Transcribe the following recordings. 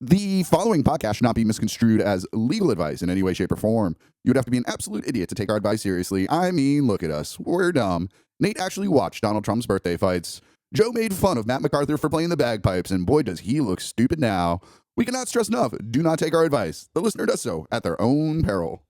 The following podcast should not be misconstrued as legal advice in any way, shape, or form. You would have to be an absolute idiot to take our advice seriously. I mean, look at us. We're dumb. Nate actually watched Donald Trump's birthday fights. Joe made fun of Matt MacArthur for playing the bagpipes, and boy, does he look stupid now. We cannot stress enough. Do not take our advice. The listener does so at their own peril.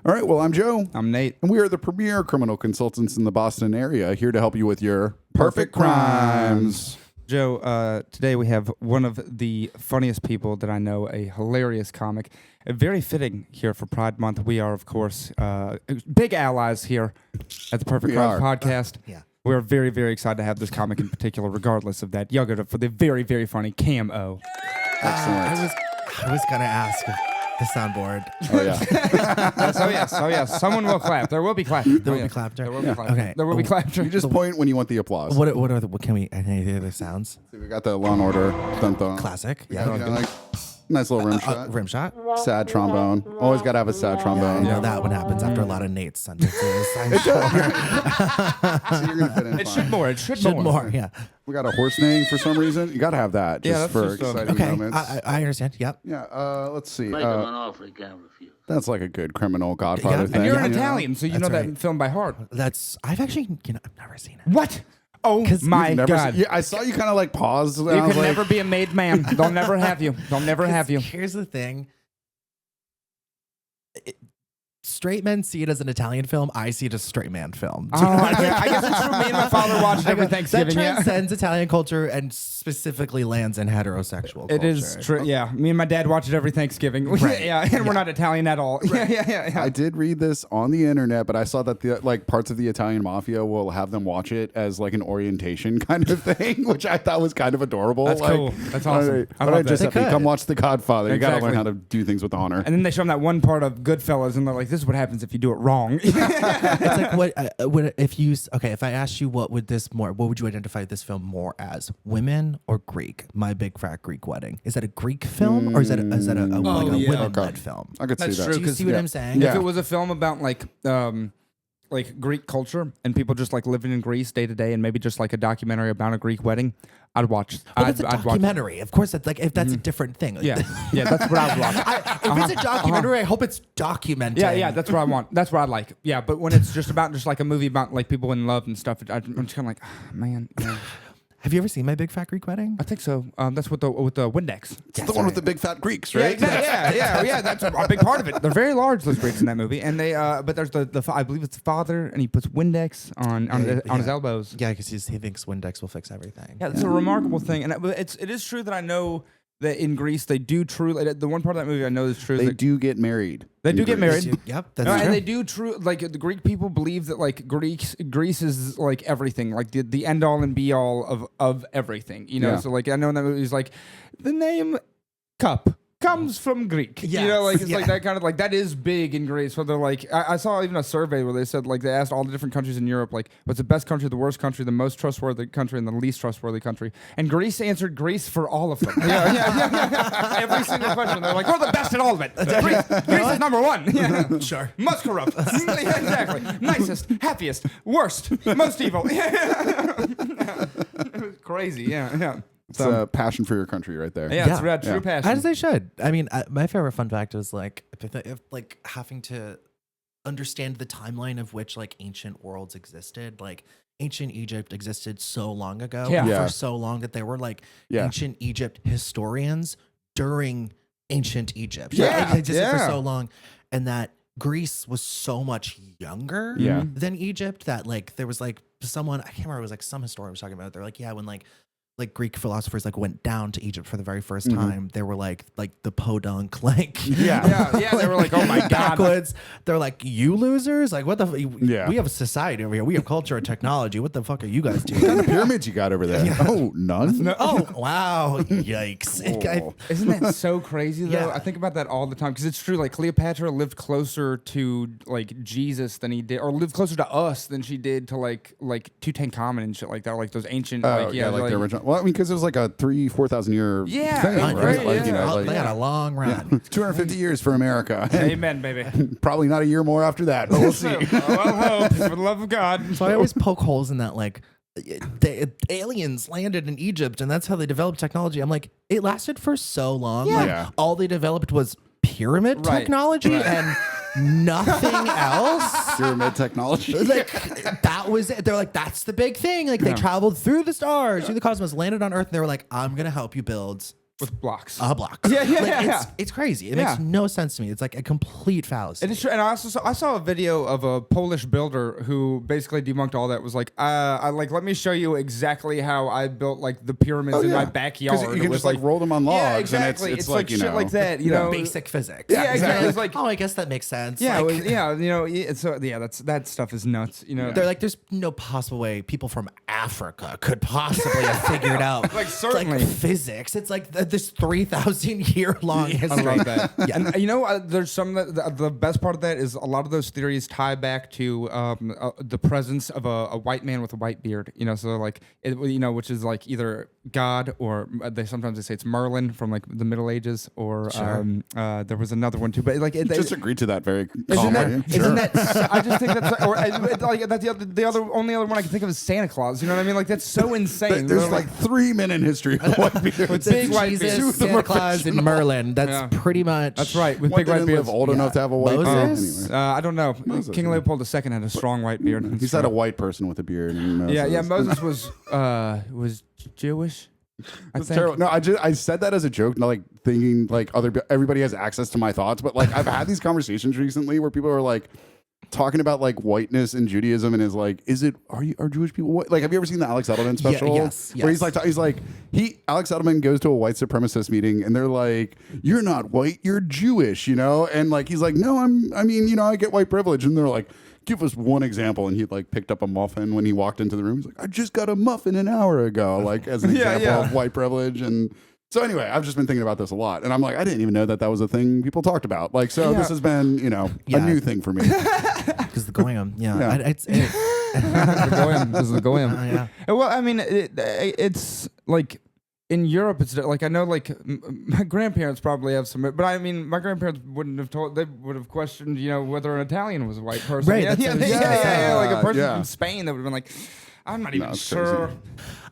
All right, well, I'm Joe. I'm Nate. And we are the premier criminal consultants in the Boston area, here to help you with your perfect crimes. Joe, today we have one of the funniest people that I know, a hilarious comic. Very fitting here for Pride Month. We are, of course, big allies here at the Perfect Crimes Podcast. Yeah. We're very, very excited to have this comic in particular, regardless of that. Y'all go for the very, very funny Cam Ohh. Excellent. I was gonna ask the soundboard. Oh, yeah. Oh yes. Someone will clap. There will be clapping. There will be clapter. There will be clapping. Okay. There will be clapping. You just point when you want the applause. What can we? Any of the other sounds? We got the Law and Order. Dun, dun. Classic. Yeah, Yeah. like, nice little rim shot. Rim shot. Sad trombone. Always got to have a sad trombone. You know that one happens after a lot of Nate's sentences. I'm sure. So you're gonna fit in It fine. should more. It should Should more. more. Yeah. We got a horse neighing for some reason. You got to have that just Yeah, that's for just, exciting Okay. moments. I understand. Yep. Yeah, let's see. Make him an offer he can't refuse. That's like a good criminal Godfather Yeah. thing. And you're an you know? Italian, so you know That's that right. film by heart. I've actually I've never seen it. What? Oh my You've never God. seen- yeah, I saw you kind of like pause. You can never be a made man. They'll never have you. They'll never have you. Here's the thing. Straight men see it as an Italian film. I see it as a straight man film. Oh, I guess it's true. Me and my father watched every Thanksgiving. That Yeah. transcends Italian culture and specifically lands in heterosexual culture. It is true. Yeah. Me and my dad watch it every Thanksgiving. Right. Yeah. And we're not Italian at all. Yeah. I did read this on the internet, but I saw that the like parts of the Italian mafia will have them watch it as like an orientation kind of thing, which I thought was kind of adorable. That's like, cool. That's awesome. All right, I all love right, that. Giuseppe, They could. come watch The Godfather. You got to Exactly. learn how to do things with honor. And then they show them that one part of Goodfellas, and they're like, "This is what happens if you do it wrong." It's like if I asked you what would you identify this film more as, women or Greek? My Big Fat Greek Wedding. Is that a Greek film or is that a women-led film? I could That's see that. true. Do you see what I'm saying? Yeah. If it was a film about like Greek culture and people just like living in Greece day to day, and maybe just like a documentary about a Greek wedding, I'd watch. Well, that's a I'd watch. documentary. Of course, that's like if that's a different thing. Yeah, that's what I would watch. If it's a documentary, I hope it's documented. Yeah, that's what I want. That's what I like. Yeah, but when it's just like a movie about like people in love and stuff, I'm just kind of like, man. Yeah. Have you ever seen My Big Fat Greek Wedding? I think so. That's with the Windex. It's the one with the big fat Greeks, right? Yeah. That's a big part of it. They're very large, those Greeks in that movie, and they. But there's I believe it's the father, and he puts Windex on his elbows. Yeah, because he thinks Windex will fix everything. Yeah, it's a remarkable thing, and it is true that I know that in Greece they do truly. The one part of that movie I know is true. They that do get married. They in do get Greece. married. Yep, No, that's and true. they do true like the Greek people believe that like Greece is like everything, like the end all and be all of everything, you know. Yeah. So like I know in that movie is like the name cup comes from Greek. You know, Yes, like it's yeah. like that kind of like that is big in Greece. So they're like I saw even a survey where they said like they asked all the different countries in Europe like what's the best country, the worst country, the most trustworthy country, and the least trustworthy country. And Greece answered Greece for all of them. Yeah. Every single question. They're like, we're the best at all of it. Greece is number one. Yeah. Sure. Most corrupt. Yeah, exactly. Nicest, happiest, worst, most evil. It was crazy. Yeah. It's So, a passion for your country right there. yeah, it's Yeah. true Yeah. passion. As they should. I mean, my favorite fun fact is like having to understand the timeline of which like ancient worlds existed. Like ancient Egypt existed so long ago, Yeah. Yeah. for so long that there were like Yeah. ancient Egypt historians during ancient Egypt. Yeah. Like, it existed for Yeah. so long, and that Greece was so much younger Yeah. than Egypt that like there was like someone, I can't remember, it was like some historian was talking about it. They're like, yeah, when like Greek philosophers like went down to Egypt for the very first time, they were like the podunk, like Yeah. Yeah, they were like, oh my God. backwoods. They're like, you losers, like what the Yeah. we have a society over here, we have culture and technology. What the fuck are you guys What kind doing? of pyramids you got over there? Oh, none? Oh wow, yikes! Oh. Isn't that so crazy though? Yeah. I think about that all the time because it's true. Like Cleopatra lived closer to like Jesus than he did, or lived closer to us than she did to like Tutankhamun and shit like that, or like those ancient Like the original. Well, I mean, because it was like a 4,000 year Yeah, thing, right, right? yeah, Like, you yeah. know, like, they had a long run. 250 years for America. Amen, baby. Probably not a year more after that, but we'll see. I'll hope, for the love of God. So I always poke holes in that, like, the aliens landed in Egypt and that's how they developed technology. I'm like, it lasted for so long. Yeah. Like, Yeah. all they developed was pyramid Right. technology Right. and nothing else. Pyramid technology. Like, that was it. They're like, that's the big thing. Like, they traveled through the stars, through the cosmos, landed on Earth, and they were like, I'm gonna help you build With blocks. a block. Yeah, yeah, Like, yeah. It's crazy. It Yeah. makes no sense to me. It's like a complete fallacy. It is true, and I saw a video of a Polish builder who basically debunked all that. It was like, let me show you exactly how I built like the pyramids in my backyard. Because you It can was just like roll them on logs, yeah, exactly. and it's like you shit know, like that. You know, Basic physics. Yeah, exactly. It's like, Oh, I guess that makes sense. yeah, Like, that stuff is nuts. You know, they're like, there's no possible way people from Africa could possibly have figured out Like, certainly. like physics. It's like this 3,000 year long history. I love that. Yeah. And you know, there's some that the best part of that is a lot of those theories tie back to the presence of a white man with a white beard. You know, so like which is like either God or sometimes they say it's Merlin from like the Middle Ages, or there was another one too. But like just agreed to that very Isn't calmly. that? I just think that's like that's the only other one I can think of is Santa Claus. You know what I mean? Like that's so insane. There's They're like 3-minute history of white beards. big white Jesus, beards. Santa Claus, and Merlin. That's Yeah. pretty much. That's right. With What big white didn't live beards. old enough to have a white Moses? beard? Anyway. I don't know. Moses, King yeah. Leopold II had a strong white beard. He's not a white person with a beard. And Yeah. Moses was Jewish. I That's think. terrible. No, I said that as a joke, not like thinking like everybody has access to my thoughts, but like I've had these conversations recently where people are like talking about like whiteness in Judaism and is like, are Jewish people white? Like, have you ever seen the Alex Edelman special? yes, Where he's yes. like Alex Edelman goes to a white supremacist meeting and they're like, you're not white, you're Jewish, you know? And like he's like, no, I get white privilege, and they're like, give us one example. And he like picked up a muffin when he walked into the room. He's like, I just got a muffin an hour ago, like as an Yeah, example yeah. of white privilege. And so anyway, I've just been thinking about this a lot, and I'm like, I didn't even know that was a thing people talked about. Like, so Yeah. this has been, a Yeah. new thing for me. because the goyim. Yeah, Yeah. The goyim. This is the goyim. yeah. Well, I mean, it's like in Europe. It's like I know, like my grandparents probably have some, but I mean, my grandparents wouldn't have told. They would have questioned, whether an Italian was a white person. Right, Yeah, that's yeah, what I was yeah, gonna yeah, say. Like a person Yeah. from Spain that would have been like, I'm not even it's sure. crazy.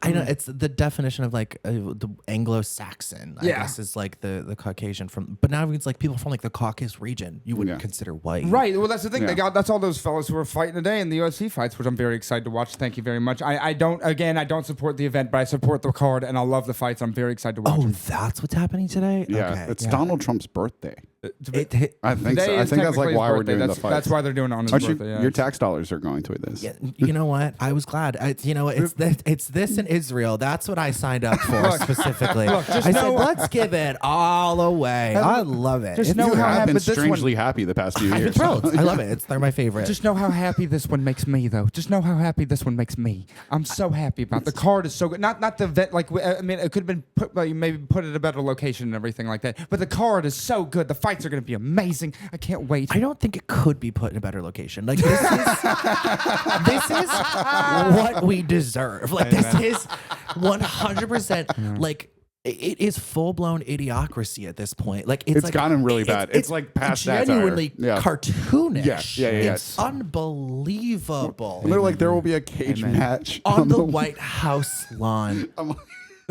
I know it's the definition of like the Anglo-Saxon. I Yeah. guess is like the Caucasian from. But now it's like people from like the Caucasus region. You wouldn't Yeah. consider white, Right. Well, that's the thing. Yeah. That's all those fellas who are fighting today in the UFC fights, which I'm very excited to watch. Thank you very much. I don't support the event, but I support the card, and I love the fights. I'm very excited to watch Oh, them. that's what's happening today. Yeah, Okay, it's yeah. Donald Trump's birthday. It- I think Today so. I is think that's technically like his why we're birthday. doing That's, the fight. That's why they're doing it on his Aren't you- birthday. Yeah. your tax dollars are going to this. Yeah, you know what? I was glad. It's this in Israel. That's what I signed up for specifically. just I said, know- let's give it all away. I love it. just It's- know You how have happy been this one- strangely happy the past few I've been years. thrilled. I love it. They're my favorite. Just know how happy this one makes me, though. Just know how happy this one makes me. I'm so happy about the card. Is so good. Not the vet. Like I mean, it could have been put. Like, maybe put at a better location and everything like that. But the card is so good. The fights are going to be amazing. I can't wait. I don't think it could be put in a better location. Like this is what we deserve. Like this is 100% like it is full blown idiocracy at this point. Like It's like, gotten really bad. It's like past satire. genuinely Yeah. cartoonish. Yeah. It's unbelievable. And they're like, there will be a cage match On the White House lawn. the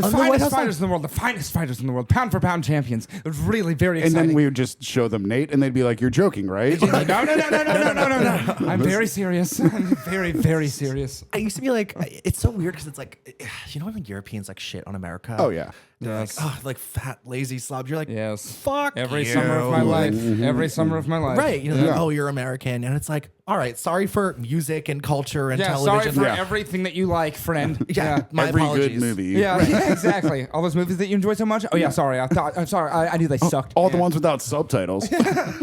On the White finest House fighters in the world. The finest fighters in the world. Pound for pound champions. It was really very And exciting. then we would just show them Nate, and they'd be like, "You're joking, right?" no. I'm very serious. I'm very, very serious. I used to be like, it's so weird because it's like, when Europeans like shit on America. Oh yeah. Yes. Like fat lazy slobs. You're like, Yes. fuck Every you. summer of my life. Every summer of my life. Right. Like, oh, you're American. And it's like, all right, sorry for music and culture and Yeah, television. sorry for everything that you like, friend. Yeah, my Every apologies. good movie. Yeah, exactly. All those movies that you enjoy so much. Oh yeah, sorry. I'm sorry. I knew they sucked. All the ones without subtitles.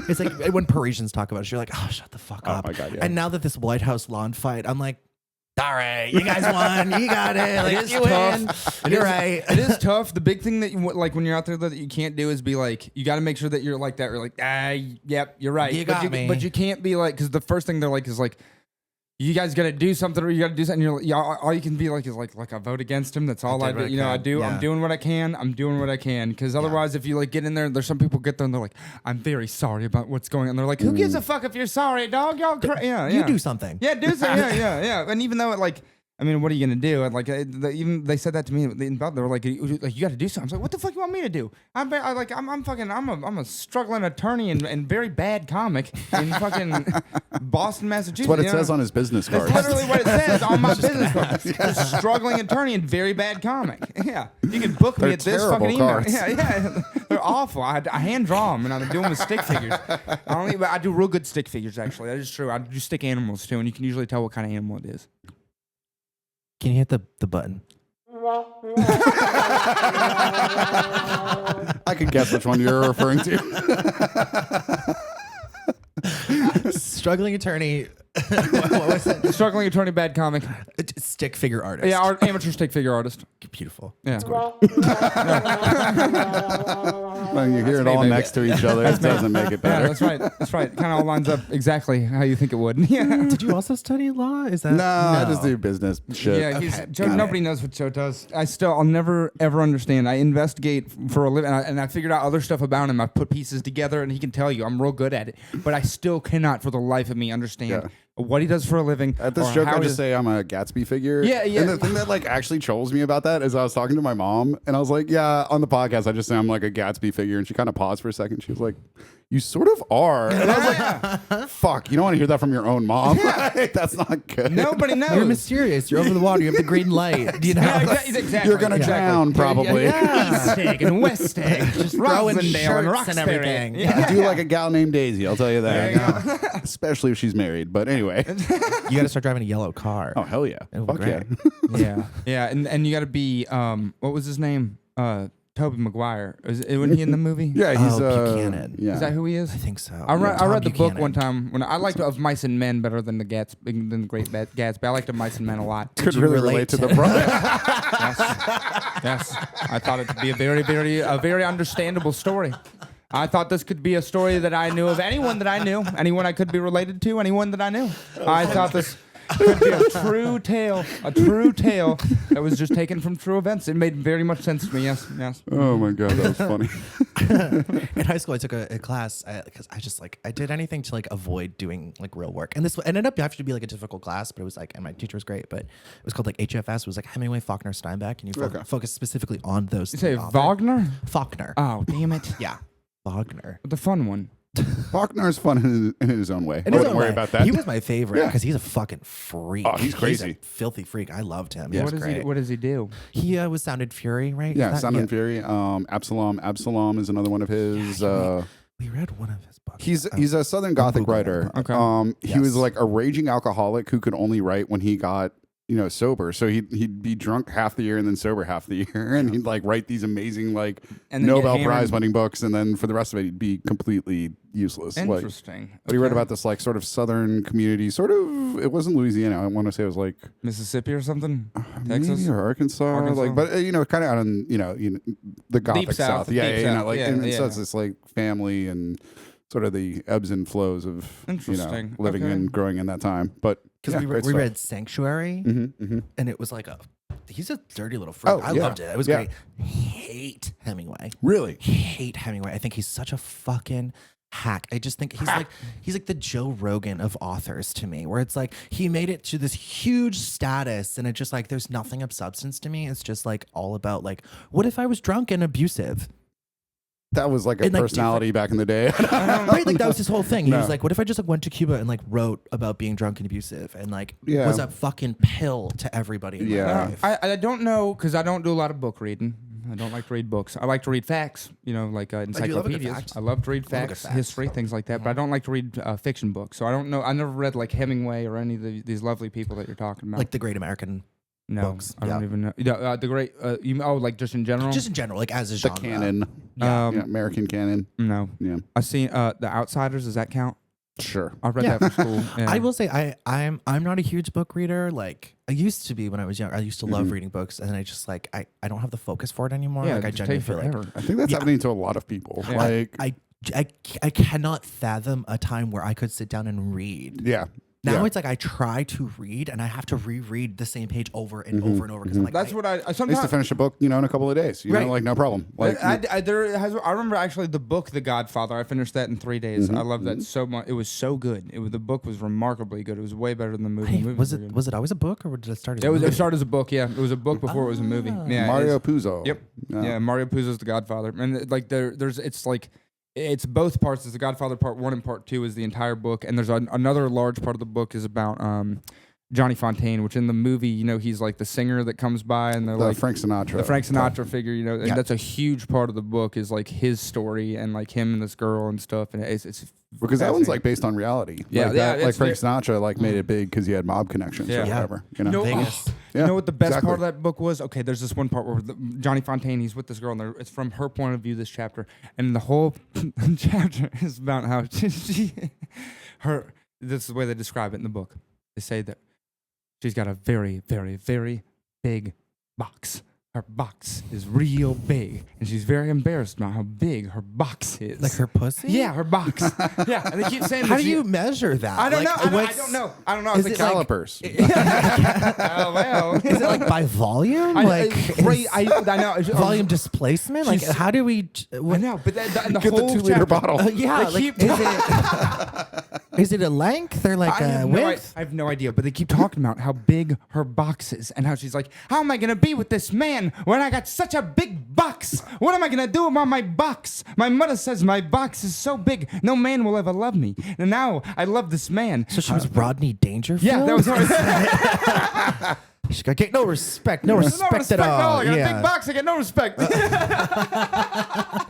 It's like when Parisians talk about it, you're like, oh, shut the fuck up. my God, yeah. And now that this White House lawn fight, I'm like, all right, you guys won. You got it. Like, is you tough. win. You're right. It is tough. The big thing that you like when you're out there that you can't do is be like, you got to make sure that you're like that. You're like, yep, you're right. You got me. But you can't be like, because the first thing they're like is like, you guys got to do something, or you got to do something. All you can be like is like I vote against him. That's all I do. I do. Yeah. I'm doing what I can. Because otherwise, if you like get in there's some people get there and they're like, I'm very sorry about what's going on. They're like, who gives a fuck if you're sorry, dog? Y'all, you do something. Yeah, do something. Yeah. And even though it like. I mean, what are you gonna do? And like, even they said that to me. They were like, you got to do something. I was like, what the fuck you want me to do? I'm a struggling attorney and very bad comic in fucking Boston, Massachusetts. That's what it says on his business card. That's literally what it says on my business card. Struggling attorney and very bad comic. Yeah, you can book me at this fucking email. Cards. Yeah, they're awful. I hand draw them and I'm doing them with stick figures. I do real good stick figures actually. That is true. I do stick animals too, and you can usually tell what kind of animal it is. Can you hit the button? I could guess which one you're referring to. Struggling attorney. What was it? Struggling attorney, bad comic. Stick figure artist. Yeah, amateur stick figure artist. Beautiful. Yeah. Well, you hear it all next to each other. It doesn't make it better. Yeah, that's right. It kind of all lines up exactly how you think it would. Yeah. Did you also study law? Is that no, I just do business shit. Yeah, Joe. Nobody knows what Joe does. I'll never ever understand. I investigate for a living, and I figured out other stuff about him. I put pieces together, and he can tell you I'm real good at it. But I still cannot, for the life of me, understand what he does for a living. At this joke, I just say I'm a Gatsby figure. Yeah. And the thing that like actually trolls me about that is I was talking to my mom, and I was like, yeah, on the podcast, I just say I'm like a Gatsby figure, and she kind of paused for a second. She was like, you sort of are. And I was like, fuck, you don't want to hear that from your own mom. Like, that's not good. Nobody knows. You're mysterious. You're over the water. You have the green light. You know? Exactly. You're going to drown, probably. East Egg and West Egg. Just throwing Rosendale and shirts and everything. I do like a gal named Daisy, I'll tell you that. Especially if she's married. But anyway. You got to start driving a yellow car. Oh, hell yeah. Fuck great. Yeah. And you got to be, what was his name? Tobey Maguire. Wasn't he in the movie? Yeah, he's Buchanan. Yeah. Is that who he is? I think so. I read the book one time when I liked Of Mice and Men better than the Great Gatsby. I liked Of Mice and Men a lot. Could really relate to the brother. Yes. I thought it to be a very understandable story. I thought this could be a story that I knew of anyone that I knew, anyone I could be related to, anyone that I knew. I thought this could be a true tale that was just taken from true events. It made very much sense to me. Yes. Oh my god, that was funny. In high school, I took a class because I did anything to like avoid doing like real work, and this ended up having to be like a difficult class, but it was like, and my teacher was great, but it was called like HFS. It was like Hemingway, Faulkner, Steinbeck, and you focus specifically on those. You say Wagner? Faulkner. Oh, damn it. Yeah, Wagner. The fun one. Faulkner's fun in his own way. I wouldn't worry about that. He was my favorite because he's a fucking freak. Oh, he's crazy. He's a filthy freak. I loved him. Yeah. What does he do? He was Sound and Fury, right? Yeah, Sound and Fury. Absalom is another one of his. We read one of his books. He's a Southern Gothic writer. Okay. He was like a raging alcoholic who could only write when he got sober. So he'd be drunk half the year and then sober half the year, and he'd like write these amazing like Nobel Prize winning books, and then for the rest of it he'd be completely useless. Interesting. But he read about this like sort of Southern community, sort of. It wasn't Louisiana. I want to say it was like Mississippi or something. Texas Maybe, or Arkansas. Like, but kind of out in the Gothic Deep South. Yeah, Deep South. So it's this like family and sort of the ebbs and flows of living and growing in that time. But because we read Sanctuary, and it was like he's a dirty little freak. I loved it. It was great. Hate Hemingway. Really? Hate Hemingway. I think he's such a fucking hack. I just think he's like the Joe Rogan of authors to me, where it's like he made it to this huge status, and it's just like there's nothing of substance to me. It's just like all about like, what if I was drunk and abusive? That was like a personality back in the day. Right, like that was his whole thing. He was like, what if I just like went to Cuba and like wrote about being drunk and abusive and like was a fucking pill to everybody in my life. I don't know, because I don't do a lot of book reading. I don't like to read books. I like to read facts, like encyclopedias. I love to read facts, history, things like that. But I don't like to read fiction books. So I don't know. I never read like Hemingway or any of these lovely people that you're talking about. Like the Great American books. I don't even know. The Great, like just in general? Just in general, like as a genre. The canon. American canon. No. Yeah. I've seen The Outsiders. Does that count? Sure. I read that for school. Yeah. I will say I'm not a huge book reader. Like I used to be when I was young. I used to love reading books, and I just like I don't have the focus for it anymore. Yeah, like I genuinely feel like I think that's happening to a lot of people. Yeah. Like I cannot fathom a time where I could sit down and read. Yeah. Now it's like I try to read and I have to reread the same page over and over and over because I'm like, That's what I I used sometimes. to finish a book, in a couple of days. You know, like no problem. Like I remember actually the book The Godfather. I finished that in 3 days. I love that so much. It was so good. The book was remarkably good. It was way better than the movie. The movie was it always a book or did it start as a It movie? started as a book. Yeah, it was a book before it was a movie. Yeah, Mario Puzo. Yep. Yeah, Mario Puzo's The Godfather, and like it's both parts. It's The Godfather Part 1 and Part 2 is the entire book, and there's another large part of the book is about Johnny Fontaine, which in the movie, he's like the singer that comes by, and they're like Frank Sinatra. the Frank Sinatra figure, and that's a huge part of the book is like his story and like him and this girl and stuff, and it's because that one's like based on reality. Yeah, like Frank Sinatra like made it big because he had mob connections or whatever. Vegas. You know what the best part of that book was? Okay, there's this one part where Johnny Fontaine, he's with this girl, and it's from her point of view, this chapter. And the whole chapter is about how this is the way they describe it in the book. They say that she's got a very, very, very big box. Her box is real big, and she's very embarrassed about how big her box is. Like her pussy? Yeah, her box. Yeah, and they keep saying How do you measure that? I don't Like, know. I what's- don't know. I don't know. Is It's it like, Calipers. oh, well. Is it like by volume? I know. Volume displacement? Like She's- how do we? I know, but the Get whole the 2-liter chapter- bottle. Yeah, They like keep- is it a length or like a width? I have no idea, but they keep talking about how big her box is and how she's like, how am I going to be with this man when I got such a big box? What am I going to do about my box? My mother says my box is so big, no man will ever love me. And now I love this man. So she was Rodney Dangerfield. Yeah, that was her. She got get no respect, no respect at all. I got a Yeah. big box, I get no respect.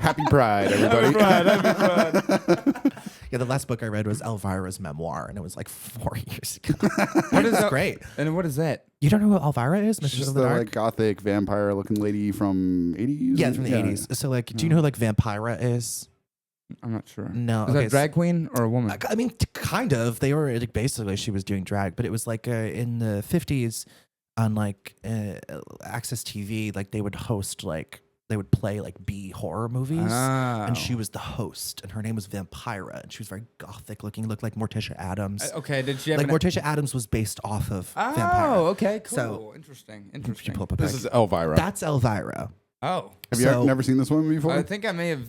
Happy Pride, everybody. Yeah, the last book I read was Elvira's memoir, and it was like 4 years ago. What is It's that? great. And what is that? You don't know who Elvira is, Mistress Just of the the Dark? like gothic vampire-looking lady from 80s. Yeah, from the 80s. So like, do you know who like Vampira is? I'm not sure. No, Is okay, that a drag queen or a woman? I mean, kind of. They were like, basically she was doing drag, but it was like in the 50s on like Access TV, like they would host like they would play like B horror movies, and she was the host, and her name was Vampira, and she was very gothic looking, looked like Morticia Adams. Okay, did she have Like Morticia Adams was based off of Vampira. Oh, okay, cool. So- Interesting. She pull up a This pic. is Elvira. That's Elvira. Oh. Have you never seen this one before? I think I may have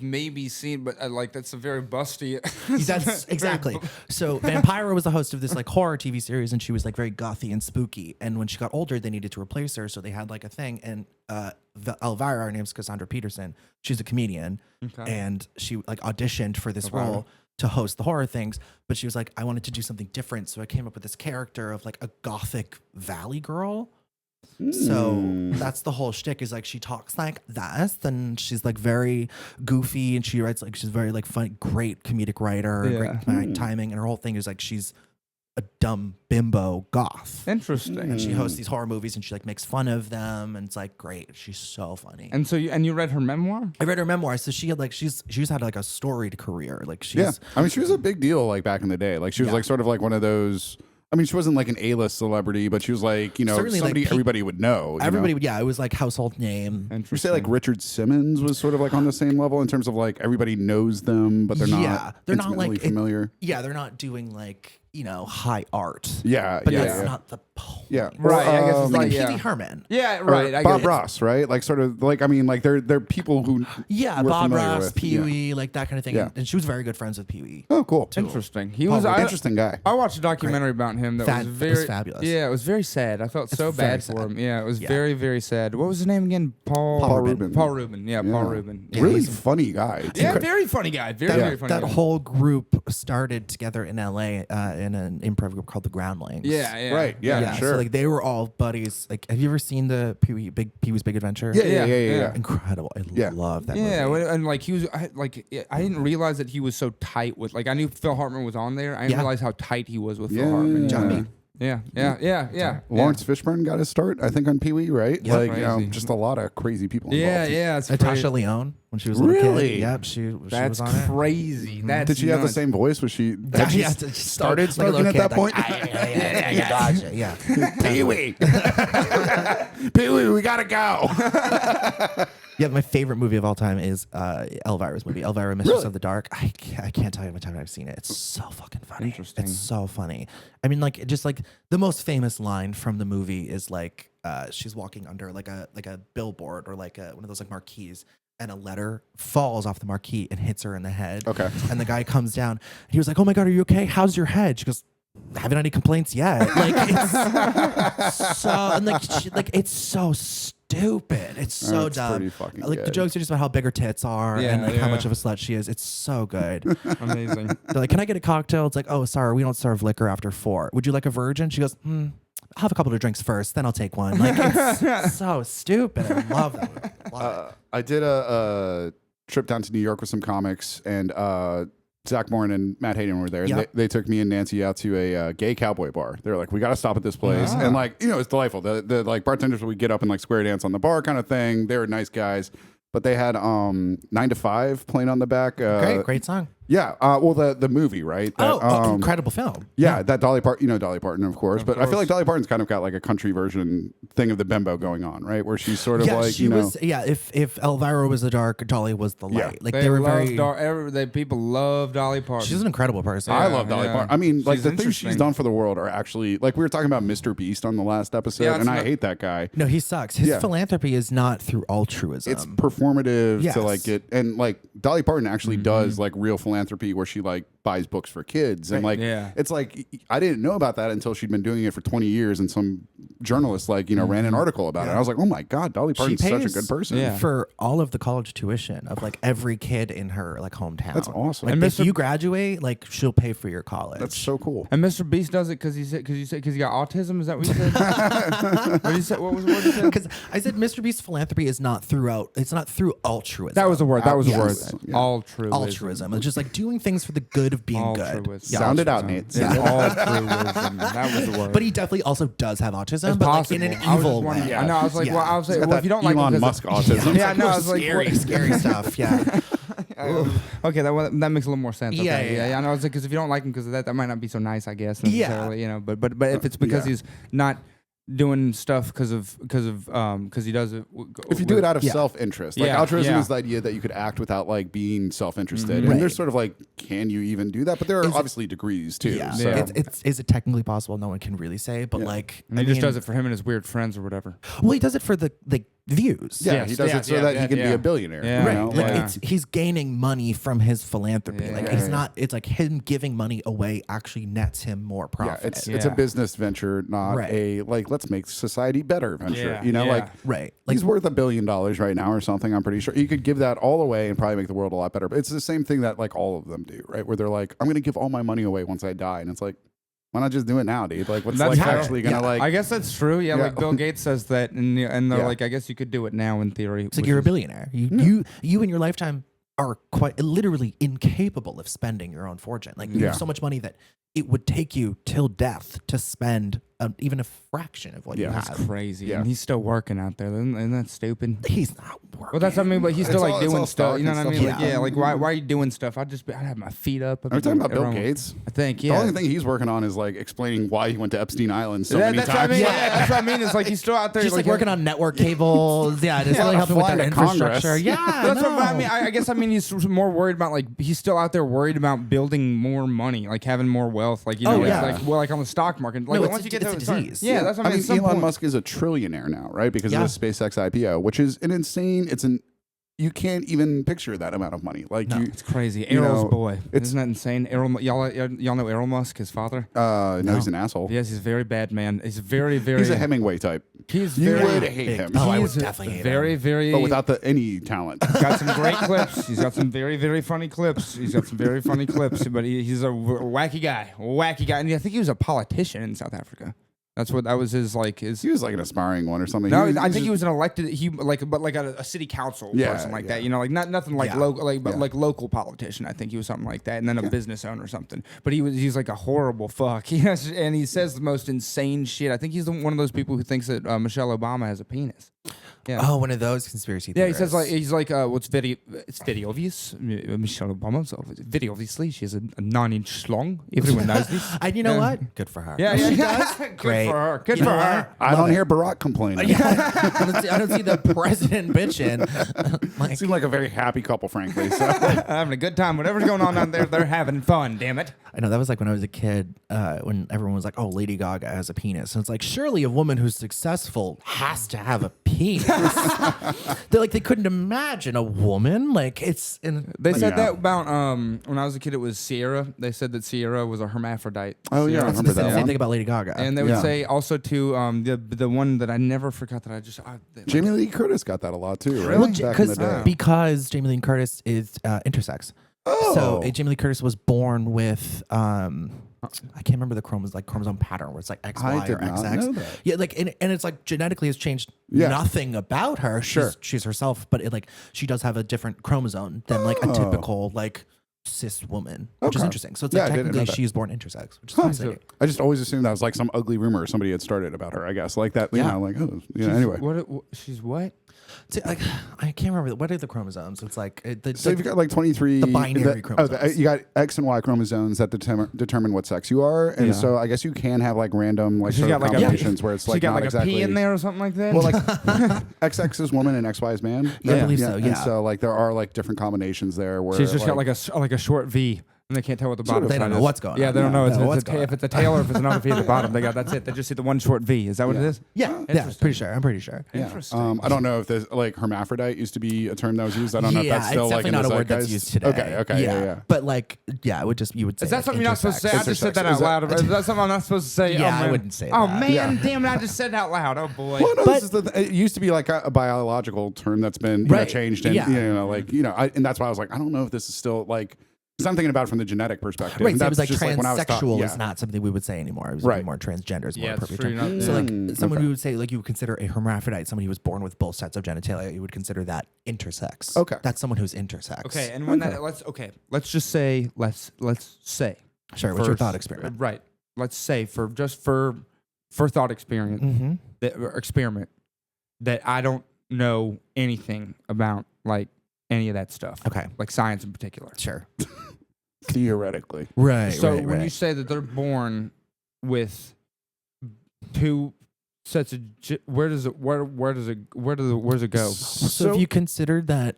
seen, but that's a very busty. That's exactly. So Vampira was the host of this like horror TV series, and she was like very gothy and spooky. And when she got older, they needed to replace her, so they had like a thing. And Elvira, her name's Cassandra Peterson. She's a comedian, and she like auditioned for this role to host the horror things. But she was like, I wanted to do something different, so I came up with this character of like a gothic valley girl. So that's the whole shtick is like she talks like this, and she's like very goofy, and she writes like she's very like funny, great comedic writer, great timing, and her whole thing is like she's a dumb bimbo goth. Interesting. And she hosts these horror movies, and she like makes fun of them, and it's like great. She's so funny. And so you read her memoir? I read her memoir, so she had like she's had like a storied career. Like she's yeah. I mean, she was a big deal like back in the day. Like she was like sort of like one of those. I mean, she wasn't like an A-list celebrity, but she was like, Certainly, somebody like, everybody would know. everybody would, yeah, it was like household name. Would you say like Richard Simmons was sort of like on the same level in terms of like everybody knows them, but they're not they're not like familiar. They're not doing like high art. Yeah, But yeah, that's yeah. not the point. Yeah, Right, I guess it's Like like, Pee yeah. Wee Herman. Yeah, Or right. I Bob get it. Ross, right? Like sort of like I mean, like they're people who Yeah, we're Bob familiar Ross, with. Pee Yeah. Wee, like that kind of thing. Yeah. And she was very good friends with Pee Wee. Oh, cool. Interesting. He Paul was Rudd. Interesting guy. I watched a documentary about him that was That very was fabulous. Yeah, it was very sad. I felt so very bad for sad. him. Yeah, it was Yeah. very, very sad. What was his name again? Paul Rubin. Paul Rubin. Yeah, Paul Rubin. Yeah, Really he's- funny guy. yeah, very funny guy. Very funny That guy. whole group started together in LA in an improv group called the Groundlings. Yeah. Right. Yeah. Sure. So like they were all buddies. Like, have you ever seen the Pee Wee's Big Adventure? Yeah. Incredible. I Yeah. love that Yeah, movie. and like he was, I didn't realize that he was so tight with. Like I knew Phil Hartman was on there. I didn't Yeah. realize how tight he was with Yeah. Phil Hartman. Johnny. Yeah. Lawrence Fishburne got his start, I think, on Pee Wee, right? Yeah. Like Crazy. just a lot of crazy people. Yeah, involved. yeah. It's Natasha crazy. Lyonne. when she was a little Really? kid. Yep, she That's was on it. crazy. That's Did she have the nuts. same voice? Was she? Had she started like a smoking little at that kid, point? like, yeah, gotcha. Yeah. Pee-wee. Pee-wee, we gotta go. Yeah, my favorite movie of all time is Elvira's movie, Elvira, Mistress Really? of the Dark. I can't tell you how many times I've seen it. It's so fucking funny. Interesting. It's so funny. I mean, like, just like the most famous line from the movie is like she's walking under like a billboard or like one of those like marquees, and a letter falls off the marquee and hits her in the head. Okay. And the guy comes down. And he was like, "Oh my God, are you okay? How's your head?" She goes, "Haven't had any complaints yet." Like, it's so, and like it's so stupid. It's so That's dumb. pretty fucking Like the good. jokes are just about how big her tits are Yeah, and like how yeah. much of a slut she is. It's so good. Amazing. They're like, "Can I get a cocktail?" It's like, "Oh, sorry, we don't serve liquor after 4. Would you like a virgin?" She goes, I'll have a couple of drinks first, then I'll take one." Like, it's so stupid. I love that movie. Love it. I did a trip down to New York with some comics, and Zach Morn and Matt Hayden were there. Yep. They took me and Nancy out to a gay cowboy bar. They were like, "We got to stop at this place," and like, you know, it's delightful. The like bartenders would get up and like square dance on the bar kind of thing. They were nice guys, but they had 9 to 5 playing on the back. Great song. Yeah, well, the movie, right? That, Incredible film. yeah, that Dolly Parton, you know Dolly Parton, of course, but I feel course. like Dolly Parton's kind of got like a country version thing of the bimbo going on, right? Where she's sort of Yeah, like, she you know, was. Yeah, if Elvira was the dark, Dolly was the Yeah. light. Like they were very. People love Dolly Parton. She's an incredible person. I Yeah, love Dolly yeah. Parton. I mean, like She's the things she's interesting. done for the world are actually like we were talking about Mr. Beast on the last episode, Yeah, and it's I not- hate that guy. No, he sucks. His Yeah. philanthropy is not through altruism. It's performative Yes. to like get, and like Dolly Parton actually does like real philanthropy where she like buys books for kids, and like Yeah. it's like I didn't know about that until she'd been doing it for 20 years, and some journalist like ran an article about it. I was like, oh my god, Dolly Parton's such a pays good person. Yeah. for all of the college tuition of like every kid in her like hometown. That's awesome. Like And if Mr. you graduate, like she'll pay for your college. That's so cool. And Mr. Beast does it because he got autism. Is that what you said? What you said? What was the word you said? Because I said Mr. Beast's philanthropy is not throughout. It's not through altruism. That was the word. That was the word. Altruism, yeah. Altruism. altruism. It's just like doing things for the good of being good. Altruism. Sound it out, Nate. Yeah, altruism. That was the word. But he definitely also does have autism, It's but possible. like in an I was just evil wondering- way. I know. I was like, Yeah. well, I was like, Got well, that if you don't like Elon him Musk 'cause autism. Yeah, no, I was like, scary, what- scary stuff. Yeah. Okay, that makes a little more sense. Yeah, Okay, yeah. I know. Because if you don't like him because of that, that might not be so nice, I guess. Yeah. Necessarily, you know. But if it's because Yeah. he's not doing stuff because he does it. If you do it out of Yeah. self-interest, like Yeah, altruism yeah. is the idea that you could act without like being self-interested, Right. and there's sort of like, can you even do that? But there are obviously degrees too. Yeah. So. Is it technically possible? No one can really say, but like and he just does it for him and his weird friends or whatever. Well, he does it for the views. Yeah, Yes, he does yeah, it so yeah, that yeah, he can be yeah. a billionaire. Yeah. you Right, know? like Yeah. he's gaining money from his philanthropy. Yeah, Like yeah, it's yeah. not. It's like him giving money away actually nets him more Yeah, profit. it's a Yeah. business venture, not Right. a like let's make society better venture. Yeah, You know, yeah. like right. Like he's worth $1 billion right now or something. I'm pretty sure you could give that all away and probably make the world a lot better. But it's the same thing that like all of them do, right? Where they're like, I'm going to give all my money away once I die, and it's like, why not just do it now, dude? Like, what's That's like fair. actually going to Yeah. like? I guess that's true. Yeah, Yeah. like Bill Gates says that, and they're Yeah. like, I guess you could do it now in theory. it's like which you're a is- billionaire. You in your lifetime are quite literally incapable of spending your own fortune. Like you Yeah. have so much money that it would take you till death to spend even a fraction of what Yeah. you That's have. crazy. Yeah. And he's still working out there. Isn't that stupid? He's not working. Well, that's what I mean, but he's still It's like all- it's doing all stuff. stock You know and what I mean? stuff. Like, Yeah. like why are you doing stuff? I'd have my feet up. I'd Are we be talking doing about Bill everyone- Gates? I think, The yeah. only thing he's working on is like explaining why he went to Epstein Island so many That's what I times. mean. Yeah, that's what I mean. It's like he's still out there. Just like like working on network cables. Yeah, just really helping with flying their to Congress. infrastructure. Yeah, That's no. what I mean. I guess I mean he's more worried about like he's still out there worried about building more money, like having more wealth, like Oh, it's yeah. like like on the stock market. Like No, once it's you get a to disease. yeah, that's what I mean. At some Elon point- Musk is a trillionaire now, right? Because Yeah. of the SpaceX IPO, which is an insane. You can't even picture that amount of money. Like No. you, It's crazy. You Errol's know, boy. it's- Isn't that insane? Errol, y'all know Errol Musk, his father. no, he's an asshole. Yes, he's a very bad man. He's very, very. He's a Hemingway type. He's You very would hate big. him, Oh, I would he's definitely hate very, him. very. but without any talent. He's got some great clips. He's got some very, very funny clips. He's got some very funny clips. But he's a wacky guy. Wacky guy. And I think he was a politician in South Africa. That was his like his. He was like an aspiring one or something. No, was I think he just- was an elected. But like a city council Yeah, person like yeah. that. You know, like nothing like Yeah. local, like but Yeah. like local politician. I think he was something like that, and then a business owner or something. But he's like a horrible fuck. Yes, and he says the most insane shit. I think he's one of those people who thinks that Michelle Obama has a penis. Yeah. Oh, one of those conspiracy Yeah, he theorists. says he's like, what's very, it's very obvious. Michelle Obama, so very obviously, she has a 9-inch long. Everyone knows this. And you know what? Good for her. Yeah, She yeah. does. Good Great. for her. Good You for know her. what? I don't hear Barack complaining. I don't see the president bitching. Like, Seem like a very happy couple, frankly. So. Having a good time. Whatever's going on out there, they're having fun. Damn it. I know that was like when I was a kid, when everyone was like, "Oh, Lady Gaga has a penis," and it's like, surely a woman who's successful has to have a penis. They're like, they couldn't imagine a woman like it's. They said Yeah. that about when I was a kid. It was Sierra. They said that Sierra was a hermaphrodite. Oh, yeah, I Sierra. remember that Same one. thing about Lady Gaga. And they would Yeah. say also to the one that I never forgot that I just Jamie Lee Curtis got that a lot too, right? Really? Back in the day. Because Jamie Lee Curtis is intersex. Oh. So Jamie Lee Curtis was born with I can't remember the chromosome pattern where it's like XY I or did not XX. know that. Yeah, like and it's like genetically has changed Yeah. nothing about her. Sure. She's herself, but she does have a different chromosome than like a typical like cis woman, which is Okay. interesting. So it's Yeah, I like didn't know technically that. she is born intersex, which is fascinating. I just always assumed that was like some ugly rumor somebody had started about her. I guess like that. You Yeah. know, like oh, you know. Anyway, She's what? So, like, I can't remember what are the chromosomes. It's like so you've got like 23. the binary chromosomes. You got X and Y chromosomes that determine what sex you are, and Yeah. so I guess you can have like random like She's sort of got like a- combinations where it's She like got not like exactly a P in there or something like that. Well, like XX is woman and XY is man. I believe so. And Yeah. so like there are like different combinations there where she's just got like a short V. And they can't tell what the bottom They side don't know is. what's going Yeah, on. they don't know. Yeah, what's If going it's a tail or if it's another V at the bottom. That's it. They just see the one short V. Is that what it is? yeah, pretty sure. I'm pretty sure. Yeah. Interesting. I don't know if there's like hermaphrodite used to be a term that was used. I don't know if that's still it's like definitely in not the a word that's zeitgeist. used today. Okay, yeah. But like, yeah, it would just you would say. Is that like, something you're not supposed to say? I just said that Intersex. out loud. Is that something I'm not supposed to say? Yeah, oh, I man. wouldn't say Oh that. man, Yeah. damn it! I just said it out loud. Oh boy. Well, no, But- this is it used to be like a biological term that's been Right. changed, and Yeah. and that's why I was like, I don't know if this is still like something about it from the genetic perspective. Right, And so it was like that's just, when I was taught- transsexual yeah. is not something we would say anymore. It was Right. more transgender is more Yeah, it's appropriate true, term. not- So like someone okay. who would say like you would consider a hermaphrodite, somebody who was born with both sets of genitalia, you would consider that intersex. Okay. That's someone who's intersex. Okay, and when let's just say let's say Sure, what's your first- thought experiment? Right. Let's say for thought experiment Mm-hmm. experiment that I don't know anything about like any of that stuff. Okay. Like science in particular. Sure. Theoretically. Right. So when you say that they're born with two sets of where does it go? So if you consider that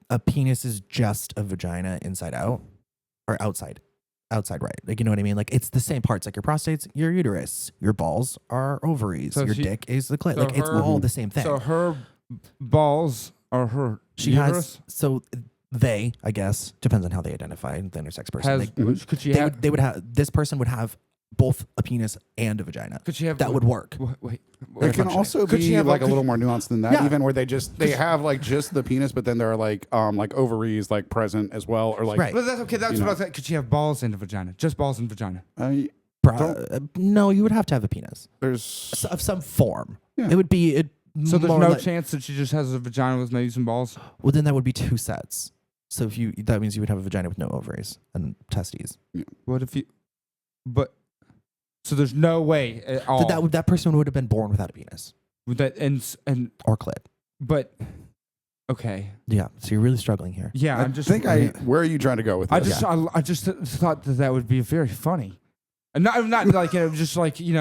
a penis is just a vagina inside out or outside right, like you know what I mean, like it's the same parts, like your prostate's your uterus, your balls are ovaries, So your she- dick is the clit, so like it's her- all the same thing. So her balls are her She uterus? has so they, I guess, depends on how they identify the intersex person. has could she they have would have this person would have both a penis and a vagina. could she have That would work. wait It can also Could she be have like a could- little more nuanced than that, Yeah. even where they have like just the penis, but then there are like ovaries like present as well, or like Right. Well, that's okay. That's You what I know. was saying. Could she have balls in the vagina? Just balls in vagina. No, you would have to have a penis there's of some form. Yeah. It would be So there's more no like- chance that she just has a vagina with no use and balls. Well, then that would be two sets. So if that means you would have a vagina with no ovaries and testes. What if you? But so there's no way at all So that person would have been born without a penis with that and or clit. but okay. Yeah. So you're really struggling here. Yeah, I I'm just. think where are you trying to go with I this? just thought that would be very funny. And not like just like be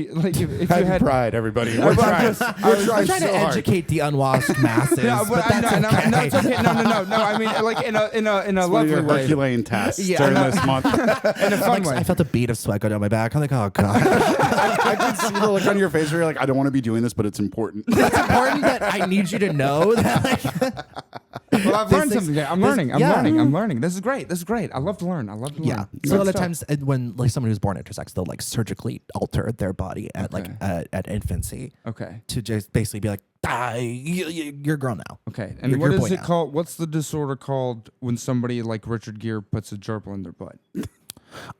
like if you Have had pride, everybody. I We're was trying. just- I We're was trying I'm trying so to hard. educate the unwashed masses, No, but that's no, okay. no, it's okay. No. I mean, like in a It's one of lovely your way, Herculean tasks Yeah, during I know. this month. in a fun Like, way. I felt a bead of sweat go down my back. I'm like, oh god. I did see the look on your face where you're like, I don't want to be doing this, but it's important. It's important that I need you to know that. Like, Well, I've This learned is- something. I'm this- learning. I'm yeah. learning. I'm learning. This is great. I love to learn. I love to learn. yeah. Good So a lot of stuff. times when like someone who's born intersex, they'll like surgically alter their body at like Okay. at infancy Okay. to just basically be like, you're grown now. Okay. And You're- what you're a is boy it now. called? What's the disorder called when somebody like Richard Gere puts a gerbil in their butt?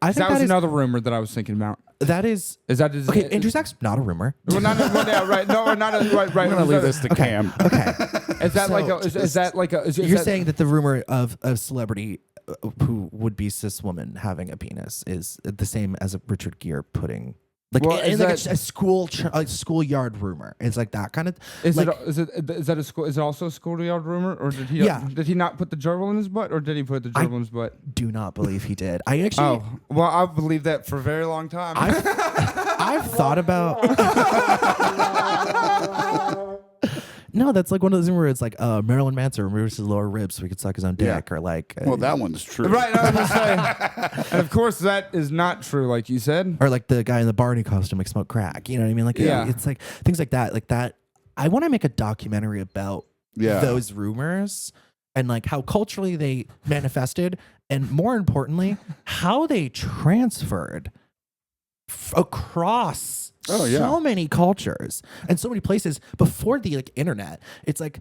I think That was that is another rumor that I was thinking about. that is Is that okay. Intersex, not a rumor. Well, right. No, not right. I'm gonna leave this to Okay. Cam. Okay. Is that So- like a? Is that like a? Is You're that, saying that the rumor of a celebrity who would be cis woman having a penis is the same as a Richard Gere putting Like, Well, it's is like that- a schoolyard rumor. It's like that kind of. Is like, that a school? Is it also a schoolyard rumor, or did he? Yeah. Did he not put the gerbil in his butt, or did he put the gerbil in his butt? do not believe he did. I actually. Oh, well, I've believed that for a very long time. I've thought about. No, that's like one of those where it's like Marilyn Manson removes his lower ribs so he could suck his own dick, or like. Well, that one's true. Right, I was gonna say. And of course, that is not true, like you said. Or like the guy in the Barney costume, like smoke crack. You know what I mean? Like, Yeah. it's like things like that. Like that. I want to make a documentary about those rumors and like how culturally they manifested, and more importantly, how they transferred across so many cultures and so many places before the like internet. It's like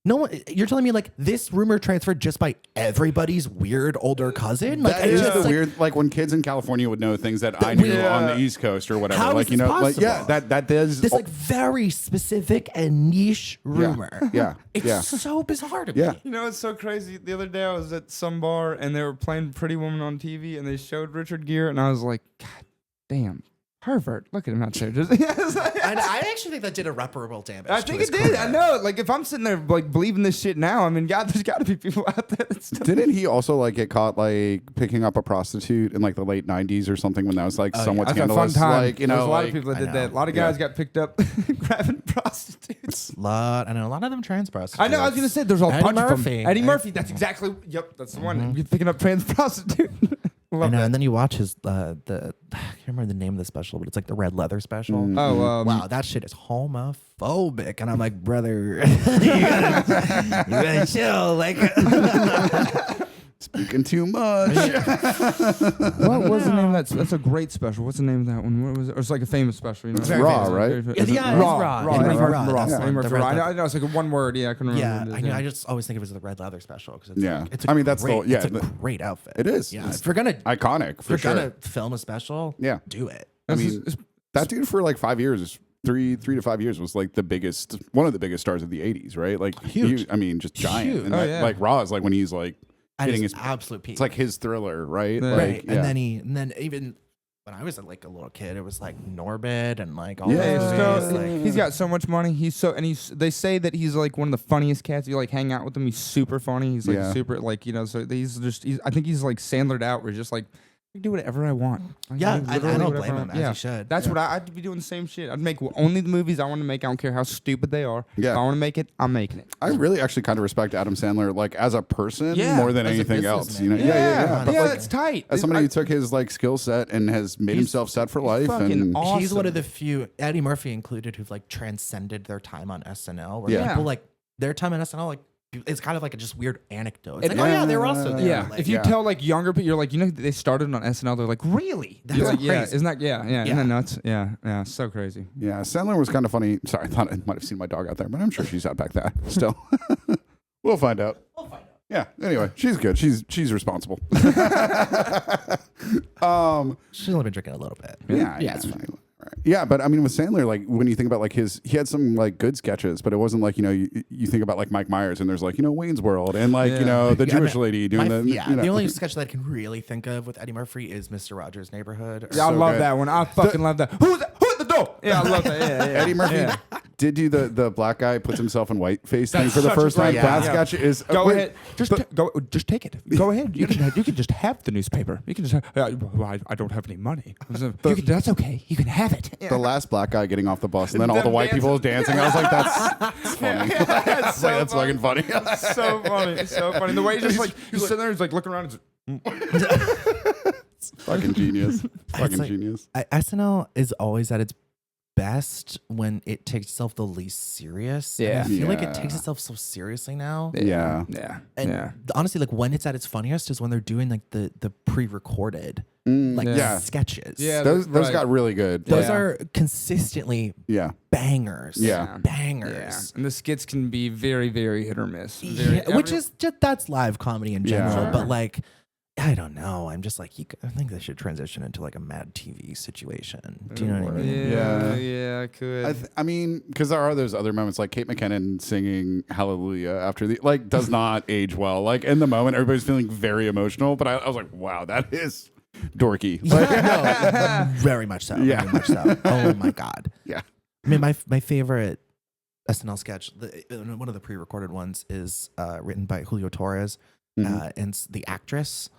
no one. You're telling me like this rumor transferred just by everybody's weird older cousin? Like That is just, the like, weird, like when kids in California would know things that I knew on the East Coast or whatever. How like, is you this know, like, possible? that is this like very specific and niche rumor. Yeah. It's so bizarre to Yeah. me. You know, it's so crazy. The other day I was at some bar and they were playing Pretty Woman on TV and they showed Richard Gere and I was like, God damn, pervert. Look at him out there. And I actually think that did irreparable damage. I think it did. I know. Like, if I'm sitting there like believing this shit now, I mean, God, there's got to be people out there that still. Didn't he also like get caught like picking up a prostitute in like the late 90s or something when that was like somewhat That's a fun scandalous? time. Like, you There's know, a lot like, of people that I did that. know. A lot of guys got picked up grabbing prostitutes. I know a lot of them trans prostitutes. I know. I was gonna say there's a Eddie bunch of Murphy. them. Eddie Murphy. That's exactly. Yep. That's the one. You're picking up trans prostitute. I Love know, that. and then you watch his I can't remember the name of the special, but it's like the red leather special. Oh, Wow, that shit is homophobic, and I'm like, brother, you gotta chill. Like, speaking too much. What was the name of that? That's a great special. What's the name of that one? What was it? Or it's like a famous special. You know? It's Raw, right? It's Raw. Raw. Eddie Eddie Murphy Murphy. Raw. Raw. That's the Eddie one, Murphy the red Raw. leather. I know it's like one word. Yeah, I couldn't remember. Yeah, what it is, I just always think of it as the red leather special because it's Yeah. like, it's a I mean, that's the- great, yeah, it's a the- great outfit. It is. Yeah, It's if you're gonna iconic for sure. gonna film a special, Yeah. do it. I mean, that dude for like 5 years, three to 5 years, was like one of the biggest stars of the 80s, right? Like Huge. I mean, just giant. Huge. And Oh, that, yeah. like Raw is like when he's like At hitting his his, absolute peak. it's like his Thriller, right? Yeah. Like, right, yeah. and then even when I was like a little kid, it was like Norbit and like all Yeah, those yeah, movies, like, he's got so much money. They say that he's like one of the funniest cats. You like hang out with him. He's super funny. He's like Yeah. super like, you know, so I think he's like Sandlered out where he's just like, I can do whatever I want. I can Yeah, do I literally don't whatever blame I him, want. as he should. That's what I'd be doing the same shit. I'd make only the movies I want to make. I don't care how stupid they are. Yeah. If I want to make it, I'm making it. I really actually kind of respect Adam Sandler, like as a person, Yeah, more than as a anything else. You know, businessman. But yeah, like, it's tight. as somebody who took his like skill set and has made himself set for life, fucking and awesome. he's one of the few, Eddie Murphy included, who've like transcended their time on SNL. Where Yeah. people like their time on SNL, like it's kind of like a just weird anecdote. It's It- like, oh yeah, they were also there. Yeah, Like, if you tell like younger people, you're like, you know, they started on SNL. They're like, really? That's You're like, yeah, crazy. isn't that yeah? Yeah. Isn't that nuts? Yeah, so crazy. yeah, Sandler was kind of funny. Sorry, I thought I might have seen my dog out there, but I'm sure she's out back there still. We'll find out. Yeah. Anyway, she's good. She's responsible. she's only been drinking a little bit. Yeah, it's fine. Right. Yeah, but I mean, with Sandler, like when you think about like he had some like good sketches, but it wasn't like, you know, you think about like Mike Myers and there's like, you know, Wayne's World and like, you know, the Yeah, I Jewish mean, lady doing you know. the only sketch that I can really think of with Eddie Murphy is Mr. Rogers' Neighborhood. Or Yeah, I So love good. that one. I fucking love that. Who's at the door? Yeah, I love that. Yeah. Eddie Murphy Yeah. did do the black guy puts himself in whiteface thing That's for the such a first time. great- That yeah. sketch is Go wait, ahead. Just take it. Go ahead. You can just have the newspaper. You can just. Well, I don't have any money. That's okay. You can have it. the last black guy getting off the bus and then all the Them white people dancing. I was like, that's funny. That's so That's fucking funny. so funny. It's so funny. The way he's just like he's sitting there, he's like looking around. He's Fucking genius. Fucking like- genius. SNL is always at its best when it takes itself the least serious. And Yeah. I feel like Yeah. it takes itself so seriously now. Yeah. yeah. And honestly, like when it's at its funniest is when they're doing like the pre-recorded like yeah. sketches. Yeah. Those Right. got really good. Those Yeah. are consistently Yeah. bangers. Yeah. Bangers. And the skits can be very, very hit or miss. Yeah, which is just that's live comedy in Yeah. general. Sure. But like, I don't know. I'm just like, I think they should transition into like a Mad TV situation. Do you know what I mean? Yeah, I could. I mean, because there are those other moments like Kate McKinnon singing Hallelujah after the like does not age well. Like in the moment, everybody's feeling very emotional, but I was like, wow, that is dorky. No, very much so. Yeah. Very much so. Oh my god. Yeah. I mean, my favorite SNL sketch, one of the pre-recorded ones, is written by Julio Torres, and it's The Actress.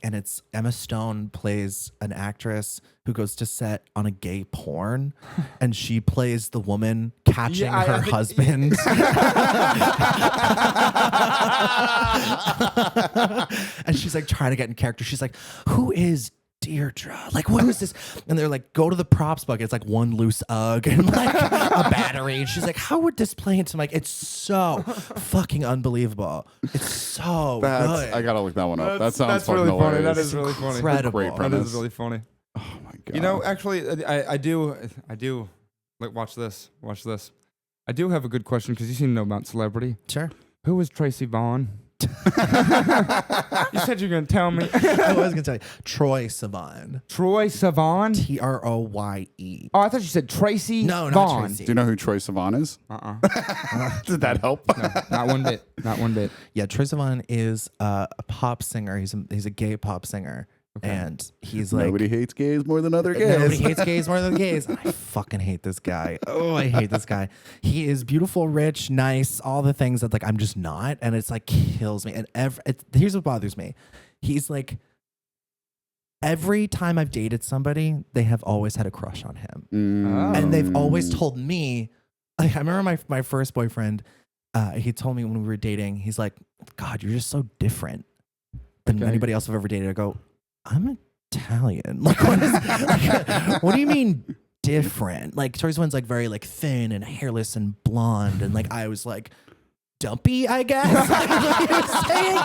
And it's Emma Stone plays an actress who goes to set on a gay porn, and she plays the woman catching her husband. And she's like trying to get in character. She's like, "Who is Deirdre? Like, what is this?" And they're like, "Go to the props bucket. It's like one loose Ugg and like a battery." And she's like, "How would this play into?" Like, it's so fucking unbelievable. It's so good. I gotta look that one up. That sounds really fucking funny. hilarious. That is really funny. Incredible. Great That premise. is really funny. Oh my god. You know, actually, I do. Like, watch this. Watch this. I do have a good question because you seem to know about celebrity. Sure. Who is Troye Sivan? You said you were going to tell me. I was gonna tell you, Troye Sivan. Troye Sivan? Troye. Oh, I thought you said Tracy No, not Vaughn. Tracy. Do you know who Troye Sivan is? Did that help? No, not one bit. Not one bit. Yeah, Troye Sivan is a pop singer. He's a gay pop singer, and he's like Nobody hates gays more than other gays. nobody hates gays more than gays. I fucking hate this guy. Oh, I hate this guy. He is beautiful, rich, nice, all the things that like I'm just not, and it's like kills me. And here's what bothers me. He's like, every time I've dated somebody, they have always had a crush on him, and they've always told me. Like, I remember my first boyfriend. He told me when we were dating, he's like, "God, you're just so different than anybody else I've ever dated." I go, "I'm Italian." Like, what do you mean different? Like, Troye Sivan's like very like thin and hairless and blonde, and like I was like dumpy, I guess. Like, what you're saying.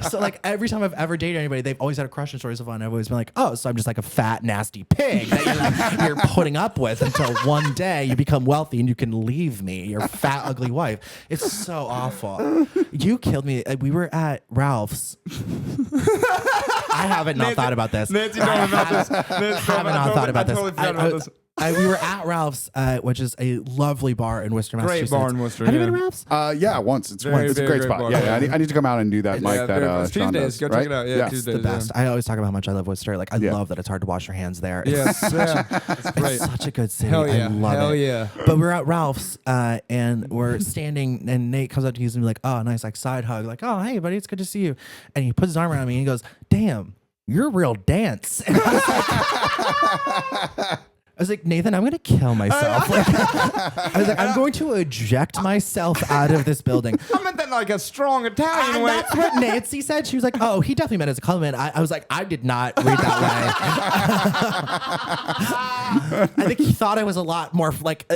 So like every time I've ever dated anybody, they've always had a crush on Troye Sivan. I've always been like, "Oh, so I'm just like a fat, nasty pig that you're putting up with until one day you become wealthy and you can leave me, your fat, ugly wife." It's so awful. You killed me. We were at Ralph's. I haven't not thought about this. Nancy, don't about this. Haven't not thought about this. Totally forgot about this. We were at Ralph's, which is a lovely bar in Worcester, Great Massachusetts. bar in Worcester, Have you yeah. been to Ralph's? Yeah, once. It's Very, it's a very great great spot. bar. Yeah, I need to come out and do that, Mike. very That much. Sean Tuesdays, does, go check it right? out. Yeah, Yeah. Tuesdays. The best. I always talk about how much I love Worcester. Like, I love that it's hard to wash your hands there. It's, Yes, yeah, it's great. it's such a good city. Hell yeah, I love hell it. yeah. But we're at Ralph's, and we're standing, and Nate comes up to me and be like, "Oh, nice, like side hug, like, oh, hey, buddy, it's good to see you." And he puts his arm around me and he goes, "Damn, you're a real dance." And I was like, "Nathan, I'm going to kill myself." I was like, "I'm going to eject myself out of this building." I meant that like a strong Italian And way. that's what Nancy said. She was like, "Oh, he definitely meant it as a compliment." I was like, "I did not read that way." I think he thought I was a lot more like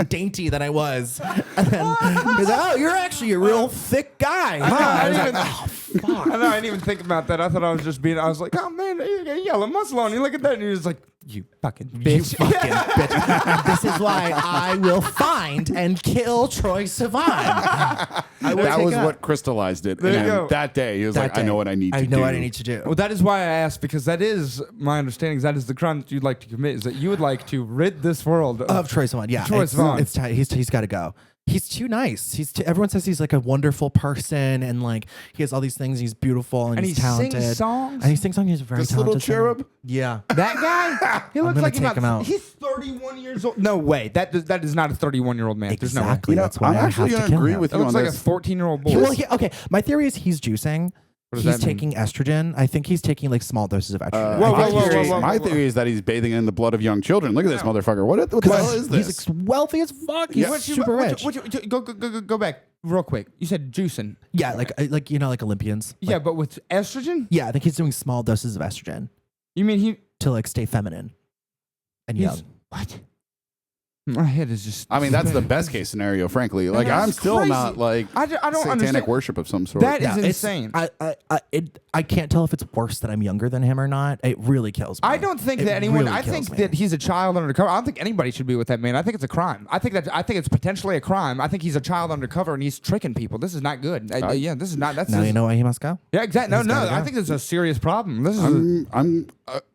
dainty than I was. And then he was like, "Oh, you're actually a real thick guy." Huh? I was like, "Oh, fuck." I know, I didn't even think about that. I thought I was just being. I was like, "Oh man, you got yellow muscle on you. Look at that." And he was like, "You fucking bitch." You fucking bitch. This is why I will find and kill Troye Sivan. That was what crystallized it. There you And go. that day, he was like, "I know what I need to do." I know what I need to do. Well, that is why I asked, because that is my understanding. That is the crime that you'd like to commit. Is that you would like to rid this world Of Troye Sivan, yeah. Troye Sivan. It's tight. He's got to go. He's too nice. Everyone says he's like a wonderful person, and like he has all these things. He's beautiful and he's he talented. sings songs. And he sings songs. He's a very This little talented singer. cherub? Yeah. That guy, he looks gonna like take him out. he's 31 years old. No way. That is not a 31-year-old man. There's no way. Exactly. That's why I'm I actually have going to to kill agree him. with That you looks on like a this. 14-year-old boy. Well, okay. My theory is he's juicing. does He's that mean? taking estrogen. I think he's taking like small doses of estrogen. Whoa, I whoa, think whoa, he's whoa, juicing. whoa. My theory is that he's bathing in the blood of young children. Look at this motherfucker. What the hell is this? He's wealthy as fuck. He's super rich. Go back real quick. You said juicing. Yeah, like like Olympians. Yeah, but with estrogen? Yeah, I think he's doing small doses of estrogen You mean to like stay feminine and he's young. what? My head is just. I mean, that's the best case scenario, frankly. Like, that's I'm still crazy. not like I don't satanic understand. worship of some sort. That is it's insane. I can't tell if it's worse that I'm younger than him or not. It really kills me. I don't think It that anyone. really I kills think me. that he's a child undercover. I don't think anybody should be with that man. I think it's a crime. I think it's potentially a crime. I think he's a child undercover and he's tricking people. This is not good. Yeah, this is not. That's Now just, you know why he must go. Yeah, exactly. No, He's no. gotta go. I think this is a serious problem. This is. I'm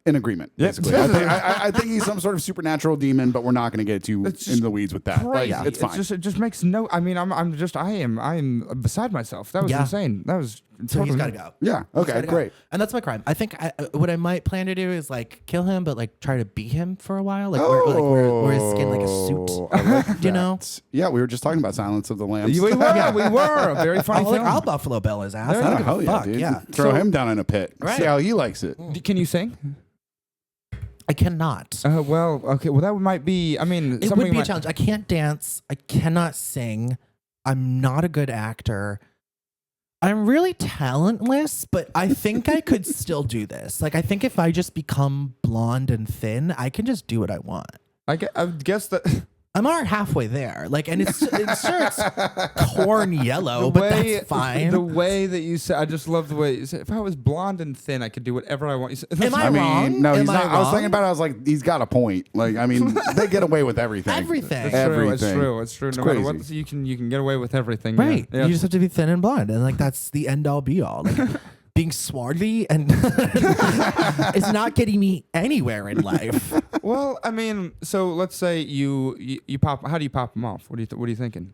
in agreement. Basically, I think he's some sort of supernatural demon, but we're not going to get too It's in the weeds with that. Like, crazy. it's fine. It just makes no. I mean, I am beside myself. That was Yeah. insane. That was So he's got to go. Yeah. Okay. Gotta go. Great. And that's my crime. I think what I might plan to do is like kill him, but like try to beat him for a while, like wear his skin like a suit. I like You know? that. Yeah, we were just talking about Silence of the Lambs. We were a very funny film. I'll Buffalo Bill his ass. I Oh, don't give hell a yeah, fuck. dude. Yeah. Throw him down in a pit. Right. See how he likes it. Can you sing? I cannot. Well, okay. Well, that might be. I mean, It something would be a might- challenge. I can't dance. I cannot sing. I'm not a good actor. I'm really talentless, but I think I could still do this. Like, I think if I just become blonde and thin, I can just do what I want. I guess that. I'm already halfway there. Like, and it's corn yellow, but that's fine. The way that you said, I just love the way you said. If I was blonde and thin, I could do whatever I want. You said, Am I I mean, wrong? no, Am he's I not. I was wrong? thinking about it. I was like, he's got a point. Like, I mean, they get away with everything. Everything. It's true. It's Everything. true. It's true. It's No matter crazy. what, you can get away with everything. Right. Yeah. You just have to be thin and blonde. And like that's the end all be all. Like being swarthy and is not getting me anywhere in life. Well, I mean, so let's say you pop. How do you pop them off? What are you thinking?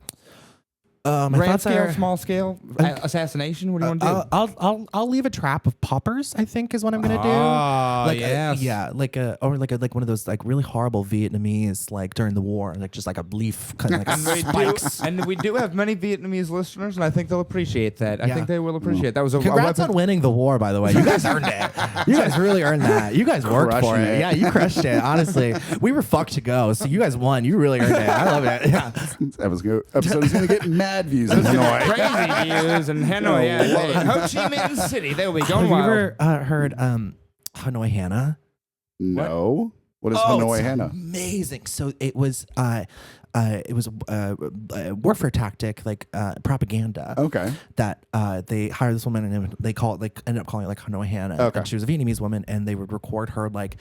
My Grand thoughts scale, are, small scale, assassination. What do you want to do? I'll leave a trap of poppers. I think is what I'm gonna do. Ah, yes. Yeah, like one of those like really horrible Vietnamese like during the war, like just like a leaf kind of like spikes. And we do have many Vietnamese listeners, and I think they'll appreciate that. I Yeah. think they will appreciate that. Was a Congrats weapon. on winning the war, by the way. You guys earned it. You guys really earned that. You guys worked for Crushing it. it. Yeah, you crushed it. Honestly, we were fucked to go, so you guys won. You really earned it. I love it. Yeah. That was good. Episode is gonna get mad views in Hanoi. Crazy views in Hanoi, yeah. Ho Chi Minh City. They'll be going Have you wild. ever heard Hanoi Hannah? No. What is Hanoi it's Hannah? amazing. So it was a warfare tactic, like propaganda. Okay. That they hired this woman and they ended up calling it like Hanoi Hannah. Okay. And she was a Vietnamese woman, and they would record her like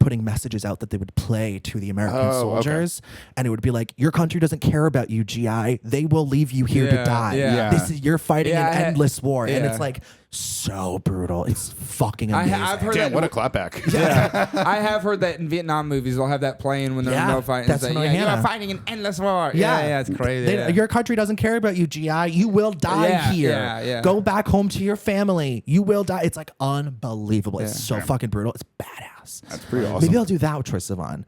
putting messages out that they would play to the American soldiers, and it would be like, "Your country doesn't care about you, GI. They will leave you here to die. yeah. This is you're fighting Yeah, an endless war," and yeah. it's like so brutal. It's fucking amazing. I've heard Damn, that. what a clapback. Yeah, I have heard that in Vietnam movies they'll have that playing when they're Yeah, no fighting. that's It's like, Hanoi yeah, you Hannah. are fighting an endless war. Yeah, it's crazy. Your country doesn't care about you, GI. You will die Yeah, here. yeah. Go back home to your family. You will die. It's like unbelievable. It's Yeah. so fucking brutal. It's badass. That's pretty awesome. Maybe I'll do that with Troye Sivan.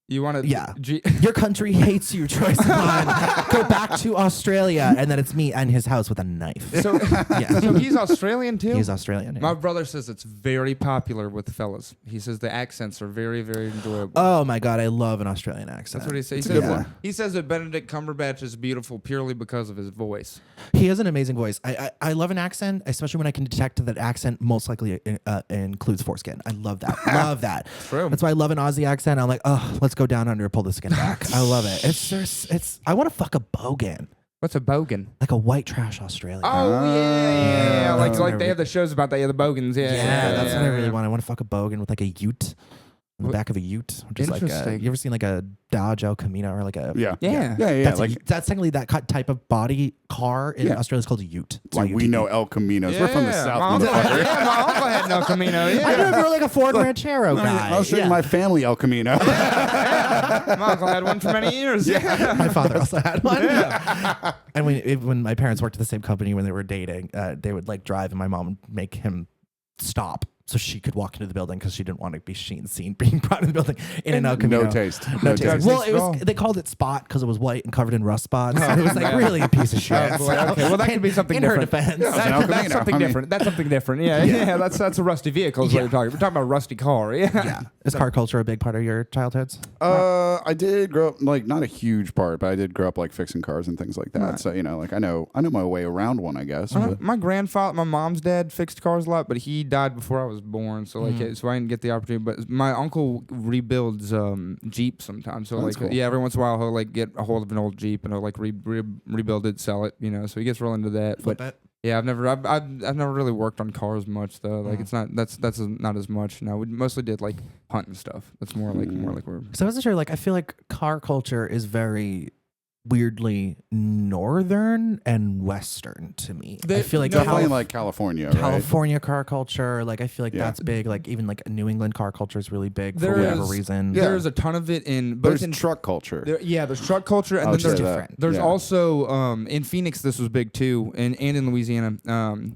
You want to? Yeah. Your country hates you, Troye Sivan. Go back to Australia. And then it's me and his house with a knife. So, Yeah. so he's Australian too. He's Australian. Yeah. My brother says it's very popular with the fellas. He says the accents are very, very enjoyable. Oh my God. I love an Australian accent. That's what he says. It's a good one. He says that Benedict Cumberbatch is beautiful purely because of his voice. He has an amazing voice. I love an accent, especially when I can detect that accent most likely includes foreskin. I love that. Love that. True. That's why I love an Aussie accent. I'm like, oh, let's go down under, pull the skin back. I love it. It's. I want to fuck a bogan, What's a bogan? like a white trash Australian. Oh yeah. That's what Like I they have the shows about that. Yeah, the bogans. Yeah, yeah, that's what I really yeah. want. I want to fuck a bogan with like a ute. On the back of a ute, which is like Interesting. you ever seen like a Dodge El Camino or like a Yeah. Yeah. That's, Like, that's technically that type of body car in Yeah. Australia is called a ute. dude, we know El Caminos. We're from the Yeah, South, my uncle, motherfucker. yeah, my uncle had no Camino. I Yeah. know you're like a Ford Ranchero guy. I'll show you Yeah. my family El Camino. My uncle had one for many years. Yeah. My father also had one. And when my parents worked at the same company when they were dating, they would like drive, and my mom would make him stop so she could walk into the building because she didn't want to be seen being brought into the building in an El Camino. No taste. No taste. Well, taste. it was. They called it Spot because it was white and covered in rust spots. And it was like really a piece of shit. Oh, boy. Okay, well, that could be something in different. her defense. Yeah. an El Camino. That's something I mean- different. That's something different. Yeah, yeah. That's a rusty vehicle. Is what Yeah. you're talking. We're talking about a rusty car. Yeah. Yeah. Is car culture a big part of your childhoods? I did grow up, like, not a huge part, but I did grow up like fixing cars and things like that. Right. So, you know, like I know my way around one, I guess. but- My grandfather, my mom's dad fixed cars a lot, but he died before I was born. So like, so I didn't get the opportunity. But my uncle rebuilds Jeeps sometimes. So That's like, cool. yeah, every once in a while he'll like get a hold of an old Jeep and he'll like rebuild it, sell it. You know, so he gets real into that. But yeah, I've never really worked on cars much though. Like it's not that's not as much. No, we mostly did like hunting stuff. That's more like we're. So I wasn't sure. Like, I feel like car culture is very weirdly northern and western to me. I feel like Definitely like California, right? California car culture, like I feel like Yeah. that's big. Like even like New England car culture is really big There for whatever is- reason. Yeah. There's a ton of it in both There's in truck culture. there's truck culture, and I then would there's say that. different. There's Yeah. also in Phoenix this was big too, and in Louisiana,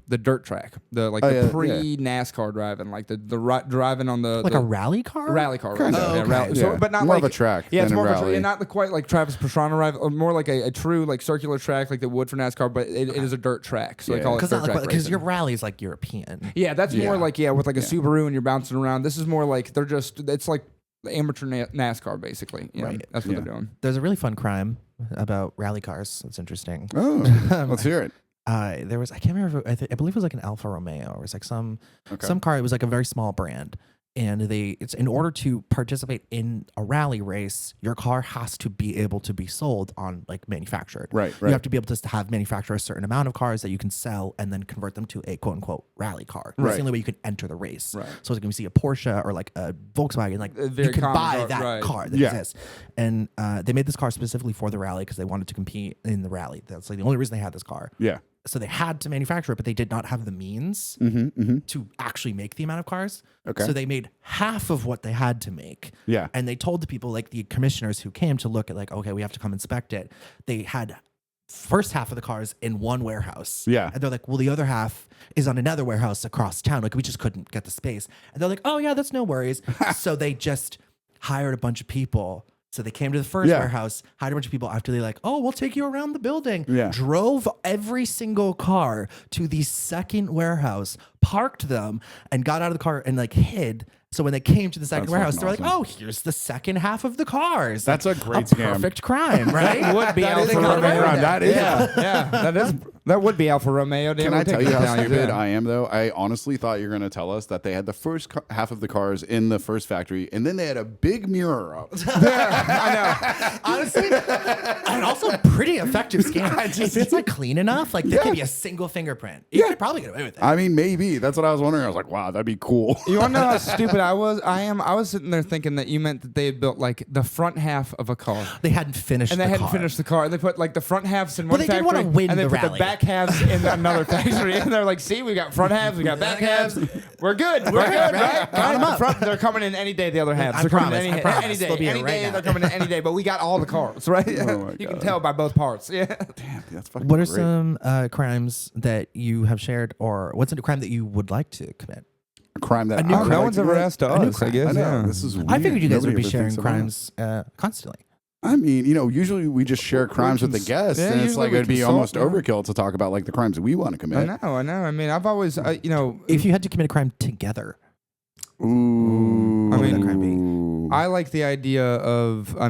the dirt track, the Oh, yeah, pre NASCAR driving, like the driving on the Like the a rally car? rally car, Kinda. right? Oh, Yeah, okay. rally. So, Yeah. but not More like of a track Yeah, it's than a more of a rally. track, not quite like Travis Pastrana ride, or more like a true like circular track, like the wood for NASCAR, but it is a dirt track, so they Yeah. call it Because dirt track your racing. rally is like European. Yeah, that's Yeah. more like with like a Subaru and you're bouncing around. This is more like it's like amateur NASCAR basically. Yeah, Right. that's what Yeah. they're doing. There's a really fun crime about rally cars. That's interesting. Oh, let's hear it. There was I can't remember. I believe it was like an Alfa Romeo. Or it was like some car. It was like a very small brand, and it's in order to participate in a rally race, your car has to be able to be sold on like manufactured. Right, You right. have to be able to have manufacture a certain amount of cars that you can sell and then convert them to a quote unquote rally car. That's Right. the only way you can enter the race. Right. So like when you see a Porsche or like a Volkswagen, like very you can common buy car, that right. car that Yeah. exists. And they made this car specifically for the rally because they wanted to compete in the rally. That's like the only reason they had this car. Yeah. So they had to manufacture it, but they did not have the means to actually make the amount of cars. Okay. So they made half of what they had to make. Yeah. And they told the people, like the commissioners who came to look at, like, okay, we have to come inspect it. They had first half of the cars in one warehouse. Yeah. And they're like, well, the other half is on another warehouse across town. Like, we just couldn't get the space. And they're like, oh, yeah, that's no worries. So they just hired a bunch of people. So they came to the first Yeah. warehouse, hired a bunch of people after they like, oh, we'll take you around the building. Yeah. Drove every single car to the second warehouse, parked them, and got out of the car and like hid. So when they came to the second That's warehouse, fucking they're like, oh, here's the second half of the cars. That's Like, a great scam. perfect crime, right? It would be That is Alfa a good Romeo. crime. That is. Yeah, that would be Alfa Romeo. Can I tell you how stupid I am, though? I honestly thought you were going to tell us that they had the first half of the cars in the first factory, and then they had a big mirror up. I know. Honestly, and also pretty effective scam. If it's like clean enough, like there could be a single fingerprint. You could probably get away with it. I mean, maybe. That's what I was wondering. I was like, wow, that'd be cool. You want to know how stupid I was? I was sitting there thinking that you meant that they had built like the front half of a car. They hadn't finished And they the hadn't car. finished the car. They put like the front halves in Well, one they did factory, wanna win and they the put rally. the back halves in another factory. And they're like, "See, we got front halves, we got back halves. We're good. We're good, right? Count 'em The up. front, they're coming in any day. The other halves, I they're coming promise, in I any, promise. any They'll day. be in Any right day, now. they're coming in any day. But we got all the cars, right? Oh my You can God. tell by both parts. Yeah. Damn, that's fucking What are great. some crimes that you have shared, or what's a crime that you would like to commit? A crime that A new I crime. would No like one's to ever commit? asked new us. I crime. guess. I know. Yeah. This is weird. I figured you guys Nobody would be ever sharing thinks about it. crimes constantly. I mean, usually we just share crimes with the guests, yeah, and it's usually like we it'd be consult, almost yeah. overkill to talk about like the crimes that we want to I commit. know. I mean, I've always, If you had to commit a crime together, Ooh. I mean, that crime be? I like the idea of, I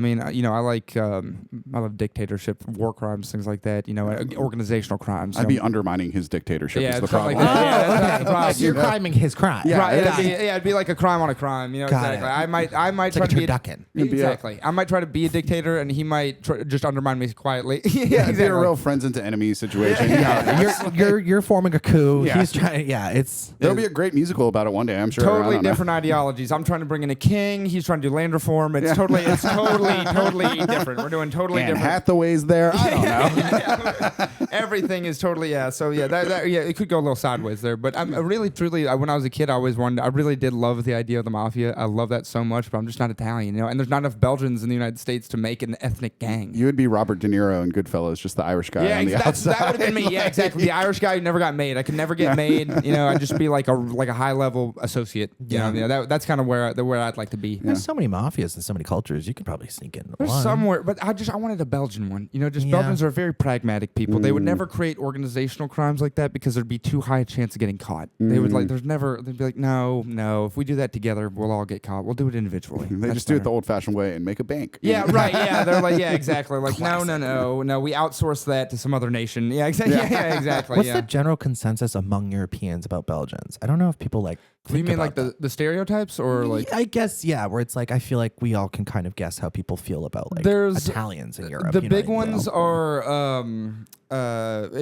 love dictatorship, war crimes, things like that, organizational crimes. I'd be undermining his dictatorship. Yeah, is the it's something problem. like that. Yeah, that's the problem. So you're criming his crime. Yeah, Right, got it'd be like a crime on a crime, Got exactly. it. I might It's try like a to be turducken. It'd be a- exactly. I might try to be a dictator, and he might just undermine me quietly. Yeah, it'd be a real friends into enemies situation. Yeah, you're forming a coup. Yeah. He's trying. Yeah, it's There'll be a great musical about it one day, I'm sure. I Totally don't know. different ideologies. I'm trying to bring in a king. He's trying to do land reform. It's totally different. We're doing totally Anne different. Hathaway's there. I don't know. Everything is totally So it could go a little sideways there. But I'm really truly when I was a kid, I always wanted. I really did love the idea of the mafia. I love that so much. But I'm just not Italian, And there's not enough Belgians in the United States to make an ethnic gang. You would be Robert De Niro in Goodfellas, just the Irish guy on the that outside. would have been me. Yeah, exactly. The Irish guy who never got made. I could never get made. I'd just be like a high level associate. That's kind of where I'd like to be. there's so many mafias and so many cultures. You could probably sneak in There's one. somewhere, but I wanted a Belgian one. Yeah. Belgians are very pragmatic people. They would never create organizational crimes like that because there'd be too high a chance of getting caught. They would they'd be like, no, if we do that together, we'll all get caught. We'll do it individually. They That's just do it the better. old-fashioned way and make a bank. Yeah, right. Yeah, they're like, yeah, exactly. Like, no, we outsource that to some other nation. Yeah, exactly. Yeah, exactly. What's yeah. the general consensus among Europeans about Belgians? I don't know if people like. Do you think mean like about the stereotypes or that. like? I guess where it's like I feel like we all can kind of guess how people feel about like There's- Italians in Europe. The you know big what I mean? ones are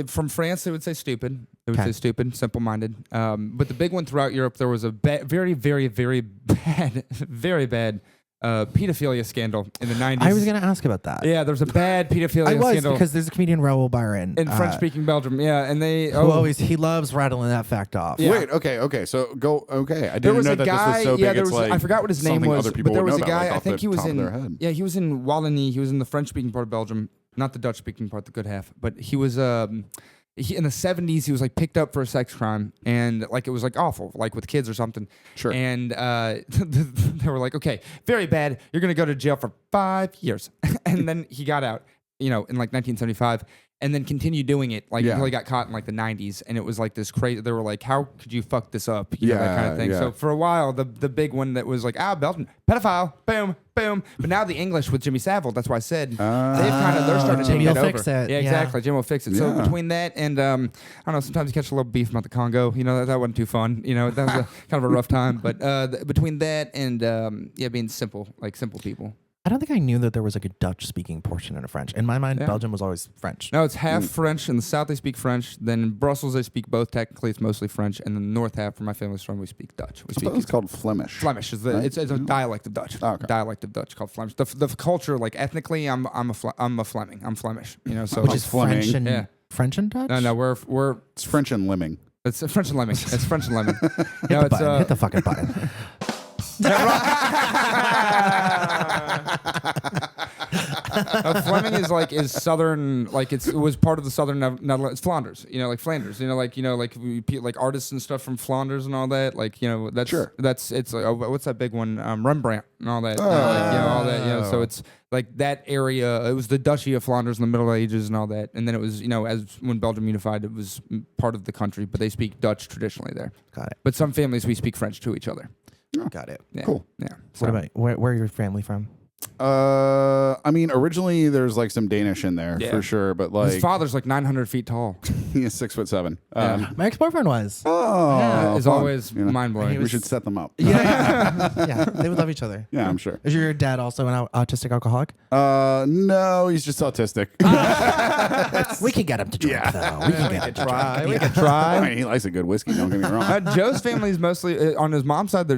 from France. They would say stupid. They would Okay. say stupid, simple-minded. But the big one throughout Europe, there was a very, very, very bad, very bad pedophilia scandal in the 90s. I was going to ask about that. Yeah, there was a bad pedophilia scandal. Because there's a comedian Raoul Byron in French-speaking Belgium. Yeah, and they he loves rattling that fact off. Yeah. Wait, okay. So go. Okay, I there didn't was know a that guy. this was so big. It's like I forgot what his name was, other people but there would was a know guy. about, like, I think off he was the top in. of their head. Yeah, he was in Wallonie. He was in the French-speaking part of Belgium, not the Dutch-speaking part, the good half. But he was in the 70s, he was like picked up for a sex crime, and like it was like awful, like with kids or something. Sure. And they were like, okay, very bad. You're gonna go to jail for 5 years, and then he got out, in like 1975, and then continued doing it until he got caught in like the 90s, and it was like this crazy. They were like, how could you fuck this up? That kind of thing. Yeah. So for a while, the big one that was like, Belgium pedophile, boom, boom. But now the English with Jimmy Savile, that's why I said they're starting to take Jimmy that will over. fix it. Yeah, exactly. Jimmy will fix it. So Yeah. between that and I don't know, sometimes you catch a little beef about the Congo. That wasn't too fun. That was kind of a rough time. But between that and being simple people. I don't think I knew that there was like a Dutch-speaking portion and a French. In my mind, Belgium was always French. No, it's half French. In the south, they speak French. Then in Brussels, they speak both. Technically, it's mostly French. And then the north half, where my family's from, we speak Dutch. I thought it's called Flemish. Flemish is it's a dialect of Dutch. Oh, okay. Dialect of Dutch called Flemish. The culture, like ethnically, I'm a Fleming. I'm Flemish. So Which is Fleming. French and French and Dutch? no, we're It's French and Lemming. it's French and Lemming. It's French and Lemming. Hit the fucking button. Fleming is southern, like it was part of the southern Netherlands. It's Flanders, like Flanders, like artists and stuff from Flanders and all that. That's Sure. That's it's what's that big one? Rembrandt and all that. All that. So it's like that area. It was the Duchy of Flanders in the Middle Ages and all that. And then it was as when Belgium unified, it was part of the country, but they speak Dutch traditionally there. Got it. But some families we speak French to each other. Got it. Yeah. Cool. Yeah. What about where are your family from? I mean, originally there's like some Danish in there for sure, but like his father's like 900 feet tall. he is 6'7". My ex-boyfriend was. It's fun. always mind blowing. We should set them up. Yeah, they would love each other. Yeah, I'm sure. Is your dad also an autistic alcoholic? No, he's just autistic. We can get him to drink, though. We can get him to drink. We could try. I mean, he likes a good whiskey. Don't get me wrong. Joe's family is mostly on his mom's side.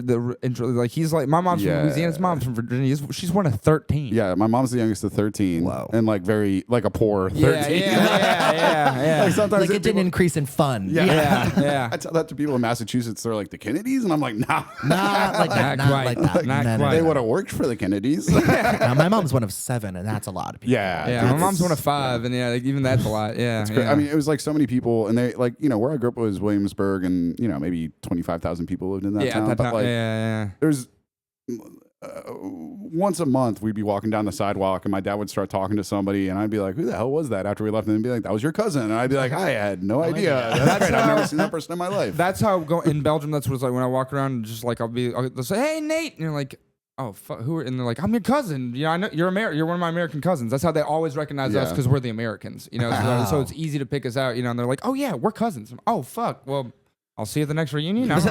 He's like my mom's from Louisiana. His mom's from Virginia. She's one of 13. Yeah, my mom's the youngest of 13. Wow. And like a poor 13. Yeah. Like sometimes Like it didn't increase in fun. Yeah. I tell that to people in Massachusetts. They're like the Kennedys, and I'm like, nah. Not like that. Not Not quite. like that. Not No, no, quite. They no. would have worked for the Kennedys. Now, my mom's one of 7, and that's a lot of people. Yeah, My mom's one of 5, and even that's a lot. Yeah. It's great. I mean, it was like so many people, and they like where I grew up was Williamsburg, and maybe 25,000 people lived in that town. That But time, like, yeah. there's once a month we'd be walking down the sidewalk, and my dad would start talking to somebody, and I'd be like, "Who the hell was that?" After we left, and they'd be like, "That was your cousin," and I'd be like, "I had no idea. That's great. I've never seen that person in my life." That's how in Belgium. That's what it's like when I walk around. And just like they'll say, "Hey, Nate," and you're like, "Oh, fuck, who are?" And they're like, "I'm your cousin. I know you're You're one of my American cousins." That's how they always recognize us because we're the Americans. So it's easy to pick us out. And they're like, "Oh yeah, we're cousins." Oh fuck, well. I'll see you at the next reunion. Okay.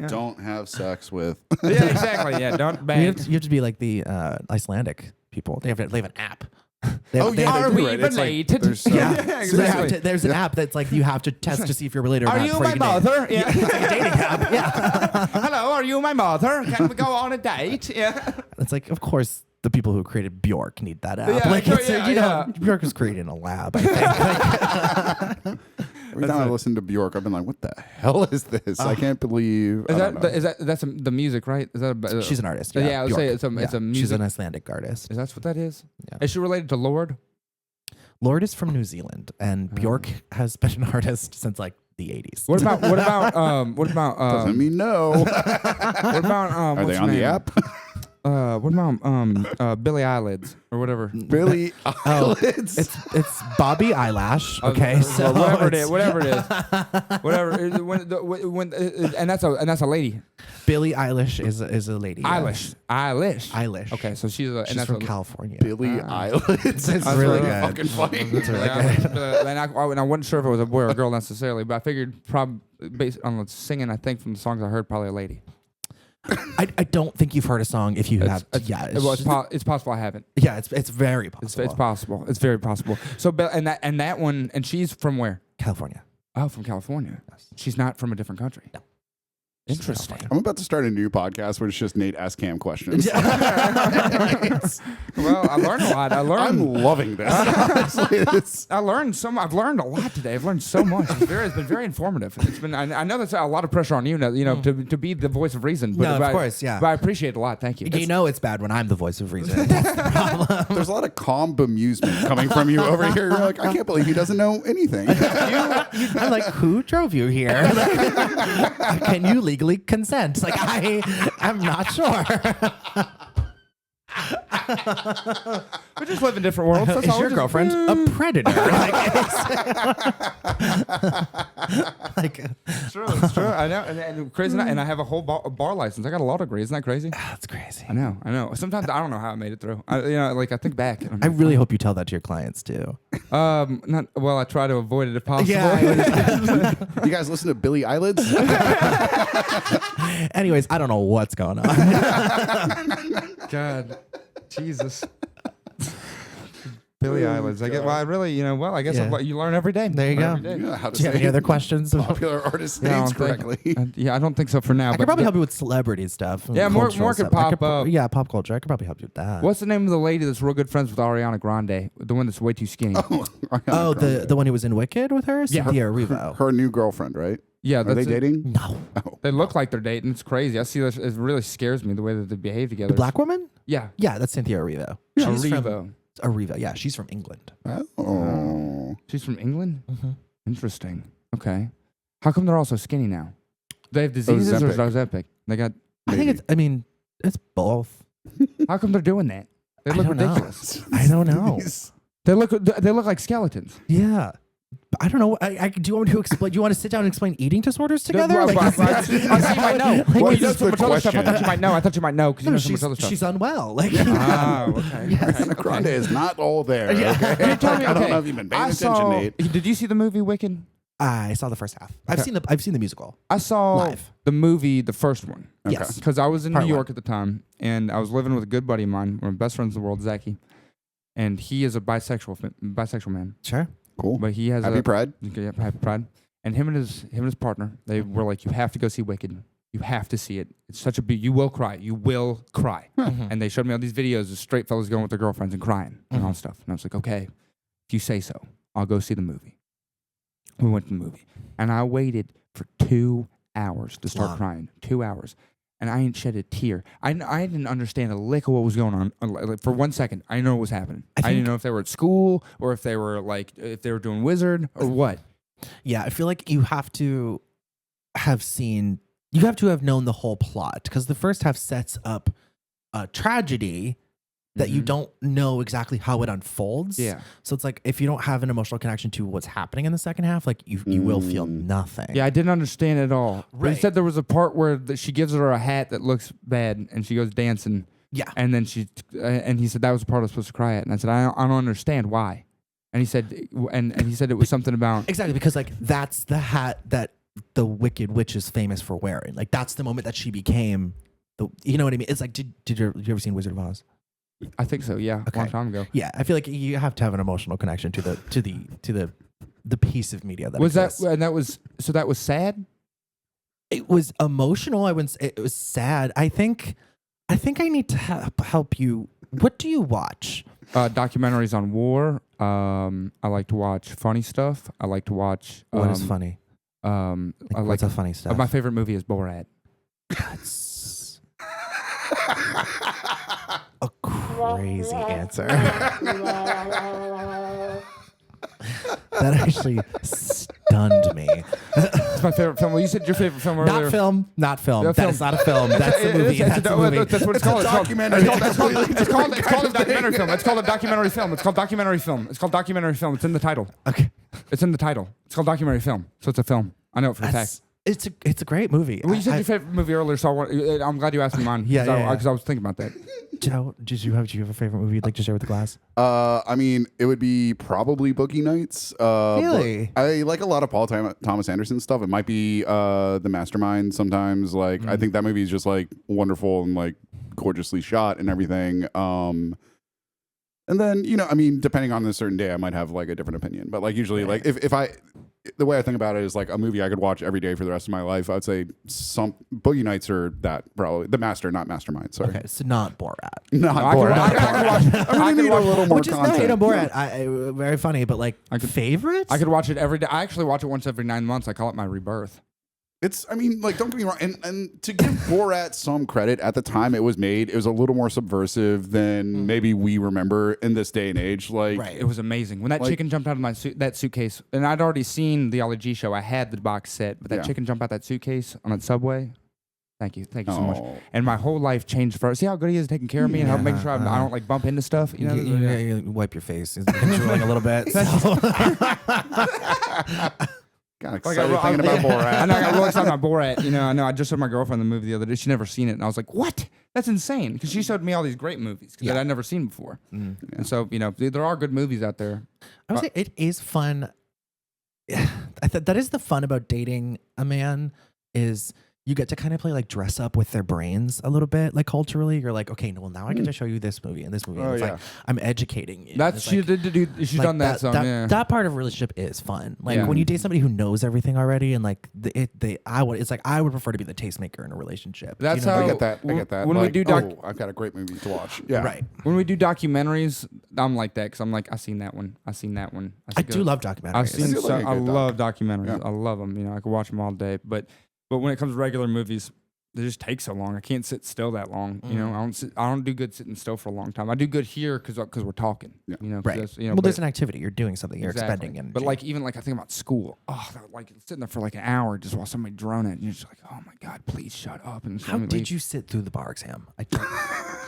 Don't have sex with. Yeah, exactly. Yeah, don't bang. You have to be like the Icelandic people. They have an app. Are we related? There's so- Exactly. There's an app that's like you have to test to see if you're related or Are not. you before my can date. mother? Yeah. It's like a dating app. Yeah. Hello, are you my mother? Can we go on a date? Yeah. It's like, of course, the people who created Bjork need that app. Yeah, like, sure, it's, yeah. Bjork was created in a lab. I think. Every time I listen to Bjork, I've been like, "What the hell is this? I can't believe." That's the music, right? Is that She's an artist. Yeah, I would say Bjork. it's a music. She's an Icelandic artist. Is that what that is? Yeah. Is she related to Lord? Lord is from New Zealand, and Bjork has been an artist since like the 80s. What about Doesn't mean no. what about Are what's they her on the name? app? What about Billy Eyelids or whatever? Billy Eyelids. It's Bobby Eyelash. Okay, so whatever it it's is, and that's a lady. Billie Eilish is a lady. Eilish. Eilish. Okay, so she's She's from California. Billy Eyelids. It's That's really really good. fucking funny. It's really Yeah, good. and I wasn't sure if it was a boy or a girl necessarily, but I figured probably based on the singing, I think from the songs I heard, probably a lady. I don't think you've heard a song if you have. Yeah, It's possible I haven't. yeah, it's very possible. It's possible. It's very possible. So, and that one, and she's from where? California. Oh, from California. Yes. She's not from a different country. No. Interesting. I'm about to start a new podcast where it's just Nate ask Cam questions. Well, I learned a lot. I'm loving this. Honestly, I've learned a lot today. I've learned so much. It's been very informative. It's been. I know that's a lot of pressure on you. To be the voice of reason. But, No, of course, yeah. But I appreciate it a lot. Thank you. You know it's bad when I'm the voice of reason. That's the problem. there's a lot of calm bemusement coming from you over here. You're like, I can't believe he doesn't know anything. I'm like, who drove you here? Can you legally consent? Like, I'm not sure. We just live in different worlds. That's Is all. your We're just- girlfriend a predator? It's true. It's true. I know. And crazy. And I have a whole bar license. I got a law degree. Isn't that crazy? That's crazy. I know. Sometimes I don't know how I made it through. I think back. And I really hope you tell that to your clients too. not well. I try to avoid it if possible. Yeah. You guys listen to Billy Eyelids? Anyways, I don't know what's going on. God, Jesus. Billy Eyelids. I guess Yeah. you learn every day. There you go. Every day. Yeah, how to Do you have any say other questions? popular artist Yeah, I names don't think- correctly. I don't think so for now. I but could probably help you with celebrity stuff. Yeah, more cultural could stuff. I pop up. Yeah, pop culture. I could probably help you with that. What's the name of the lady that's real good friends with Ariana Grande? The one that's way too skinny. Oh, the one who was in Wicked with her? Yeah. Cynthia Erivo. Her new girlfriend, right? Yeah, Are they that's it. dating? No. They look like they're dating. It's crazy. I see this. It really scares me the way that they behave together. The black woman? Yeah. Yeah, that's Cynthia Erivo. Yeah, She's from Erivo. Erivo. Yeah, she's from England. Oh. She's from England? Mm-hmm. Interesting. Okay. How come they're all so skinny now? They have diseases or is Ozempic? They got. I think it's both. How come they're doing that? They I look don't know. ridiculous. I don't know. They look like skeletons. Yeah. I don't know. Do you want me to explain? Do you want to sit down and explain eating disorders together? Well, Like, I thought you might know. Like, Well, what you know is so the much other stuff. I question? thought you might know. I thought you might know because you no, know so much other stuff. she's unwell. Like, Oh, okay. Yes. Okay. Grande is not all there. Yeah. Okay? You tell me, I don't okay. know if you've been paying I attention, saw. Nate. Did you see the movie Wicked? I saw the first half. I've seen the musical. I saw Live. the movie, the first one. Okay. Yes. Because I was in Part New York one. at the time, and I was living with a good buddy of mine, one of my best friends in the world, Zachy, and he is a bisexual man, Sure. Cool. but he has Happy Pride. Happy Pride, and him and his partner, they were like, you have to go see Wicked. You have to see it. It's such a you will cry. You will cry. And they showed me all these videos of straight fellas going with their girlfriends and crying and all stuff. And I was like, okay, if you say so, I'll go see the movie. We went to the movie, and I waited for 2 hours to start Wow. crying. 2 hours. And I ain't shed a tear. I didn't understand a lick of what was going on. Like, for 1 second, I didn't know what was happening. I didn't know if they were at school or if they were doing Wizard or what. Yeah, I feel like you have to have known the whole plot because the first half sets up a tragedy that you Mhm. don't know exactly how it unfolds. Yeah. So it's like if you don't have an emotional connection to what's happening in the second half, like you will feel nothing. Yeah, I didn't understand it at all. But he Right. said there was a part where she gives her a hat that looks bad and she goes dancing. Yeah. And then and he said that was the part I was supposed to cry at. And I said, I don't understand why. And he said, and he said it was something about. Exactly, because like that's the hat that the Wicked Witch is famous for wearing. Like that's the moment that she became the. You know what I mean? It's like did you ever seen Wizard of Oz? I think so. Yeah, a long time ago. Yeah, I feel like you have to have an emotional connection to the piece of media that Was exists. that and that was so that was sad? It was emotional. I wouldn't. It was sad. I think I need to help you. What do you watch? Documentaries on war. I like to watch funny stuff. I like to watch. What is funny? I like What's a funny stuff? my favorite movie is Borat. That's a crazy answer. That actually stunned me. It's my favorite film. Well, you said your favorite film earlier. Not film. Yeah, That film. is not a film. That's the It movie. is- it's That's a- the movie. That's what it's called. documentary. It's called a documentary film. It's called a documentary film. It's called documentary film. It's called documentary film. It's in the title. Okay. It's in the title. It's called documentary film. So it's a film. I know it for a fact. It's a great movie. Well, you said your favorite movie earlier, so I'm glad you asked me mine. Yeah, Because I was thinking about that. Joe, do you have a favorite movie you'd like to share with the class? I mean, it would be probably Boogie Nights. Really? But I like a lot of Paul Thomas Anderson stuff. It might be The Mastermind sometimes. Like, I think that movie is just like wonderful and like gorgeously shot and everything. And then, I mean, depending on a certain day, I might have like a different opinion. But like usually, like if I the way I think about it is like a movie I could watch every day for the rest of my life. I would say some Boogie Nights are that probably. The Master, not Mastermind. Sorry. Okay, so not Borat. Not I Borat. could need a little more Which is no content. hate on Borat. Very funny, but like favorites? I could watch it every day. I actually watch it once every 9 months. I call it my rebirth. It's, I mean, like, don't get me wrong. And to give Borat some credit, at the time it was made, it was a little more subversive than maybe we remember in this day and age. Like, Right. It was amazing. When that chicken jumped out of my that suitcase, and I'd already seen the Ali G show. I had the box set, but that chicken jumped out that suitcase on a subway. Thank you so much. And my whole life changed for. See how good he is taking care of me and help make sure I don't like bump into stuff. You know, you wipe your face. It's drooling a little bit. Kind of excited thinking about Borat. I know I got real excited about Borat. You know, I just showed my girlfriend the movie the other day. She'd never seen it, and I was like, "What? That's insane!" Because she showed me all these great movies that I'd never seen before. And so, you know, there are good movies out there. I would say it is fun. That is the fun about dating a man is you get to kind of play like dress up with their brains a little bit, like culturally. You're like, okay, well now I get to show you this movie and this movie. And it's like I'm educating you. That's she's like done that. That part of a relationship is fun. Like when you date somebody who knows everything already, and like I would prefer to be the tastemaker in a relationship. That's you know? how I get that. When like, we do I've got a great movie to watch. Yeah. Right. When we do documentaries, I'm like that because I'm like, I've seen that one. I've seen that one. I do love documentaries. I've seen. I love documentaries. Yeah. I love them. You know, I could watch them all day. But when it comes to regular movies, they just take so long. I can't sit still that long. You know, I don't do good sitting still for a long time. I do good here because we're talking. Yeah. You know, Right. You know, Well, there's an activity. You're doing something. You're exactly. expending energy. But like even like I think about school. Oh, like sitting there for like an hour just while somebody droning it, and you're just like, oh my god, please shut up. And how did you sit through the bar exam? It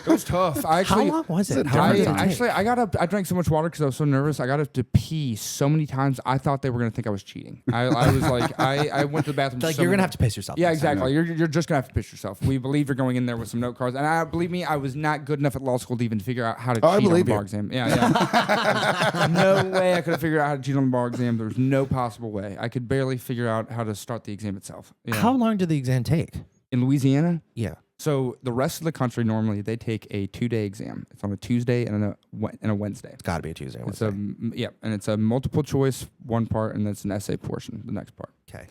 was tough. I actually. How long was it? How long did it I drank so much water because I was so nervous. I got up to pee so many times. I thought they were gonna think I was cheating. I was like, I went to the bathroom. Like you're gonna have to piss yourself. Yeah, exactly. You're just gonna have to piss yourself. We believe you're going in there with some note cards, and believe me, I was not good enough at law school to even figure out how to cheat on the bar exam. Yeah. No way I could have figured out how to cheat on the bar exam. There was no possible way. I could barely figure out how to start the exam itself. Yeah. How long did the exam take? In Louisiana? Yeah. So the rest of the country normally they take a 2-day exam. It's on a Tuesday and a Wednesday. It's got to be a Tuesday. It's and it's a multiple choice one part, and it's an essay portion the next part. Okay.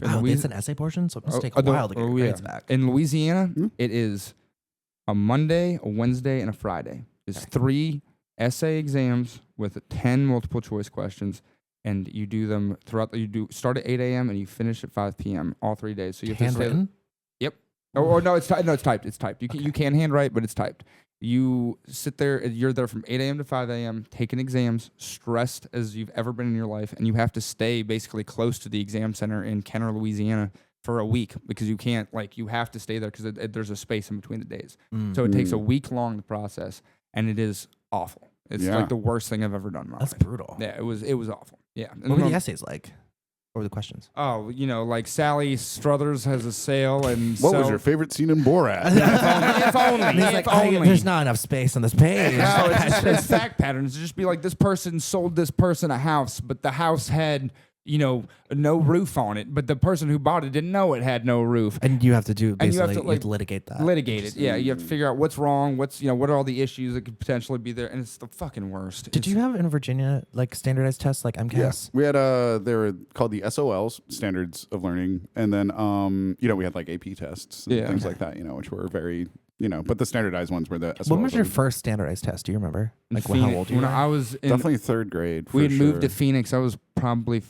In Wow, it's an essay portion, so it must take a while to get your grades back. In Louisiana, it is a Monday, a Wednesday, and a Friday. It's 3 essay exams with 10 multiple choice questions, and you do them throughout. You start at 8 a.m. and you finish at 5 p.m. all 3 days. So you have Handwritten? Yep. Or no, it's typed. It's typed. You can handwrite, but it's typed. You sit there. You're there from 8 a.m. to 5 a.m. taking exams, stressed as you've ever been in your life, and you have to stay basically close to the exam center in Kenner, Louisiana, for a week because you can't you have to stay there because there's a space in between the days. So it takes a week long to process, and it is awful. It's like the worst thing I've ever done in my life. That's brutal. Yeah, it was awful. Yeah. And What were the essays like? What were the questions? Oh, you know, like Sally Struthers has a sale, and What was your favorite scene in Borat? if only. And he's like, there's not enough space on this page. No, it's fact patterns. It'd just be like this person sold this person a house, but the house had, you know, no roof on it. But the person who bought it didn't know it had no roof. And you have to do And you basically have to, you have to litigate that. Litigate it. Yeah, you have to figure out what's wrong. What are all the issues that could potentially be there, and it's the fucking worst. Did you have in Virginia like standardized tests like MCAS? Yes, we had they were called the SOLs, Standards of Learning, and then you know, we had like AP tests and things like that, you know, which were very, you know, but the standardized ones were the SOLs. When was your first standardized test? Do you remember? Like how old you were? When I was in, definitely 3rd grade. we had moved to Phoenix. I was probably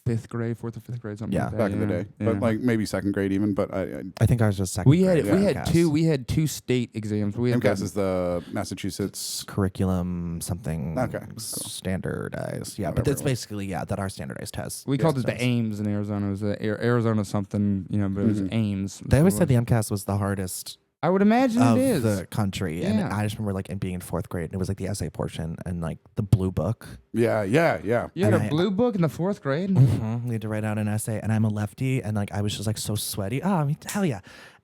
4th or 5th grade, something like that. Back in the day, but like maybe 2nd grade even. But I think I was just 2nd. We had grade. we had 2 state exams. We had MCAS is the Massachusetts curriculum something cool. standardized. Yeah, Whatever but it's it was. basically that are standardized tests. We called it the Ames in Arizona. It was Arizona something, you know, but it was Ames. They always said the MCAS was the hardest I would imagine of it is. the country, and Yeah. I just remember like it being in 4th grade, and it was like the essay portion and like the blue book. Yeah. You had And a blue book in the 4th grade? We had to write out an essay, and I'm a lefty, and like I was just like so sweaty. Oh, I mean, hell yeah.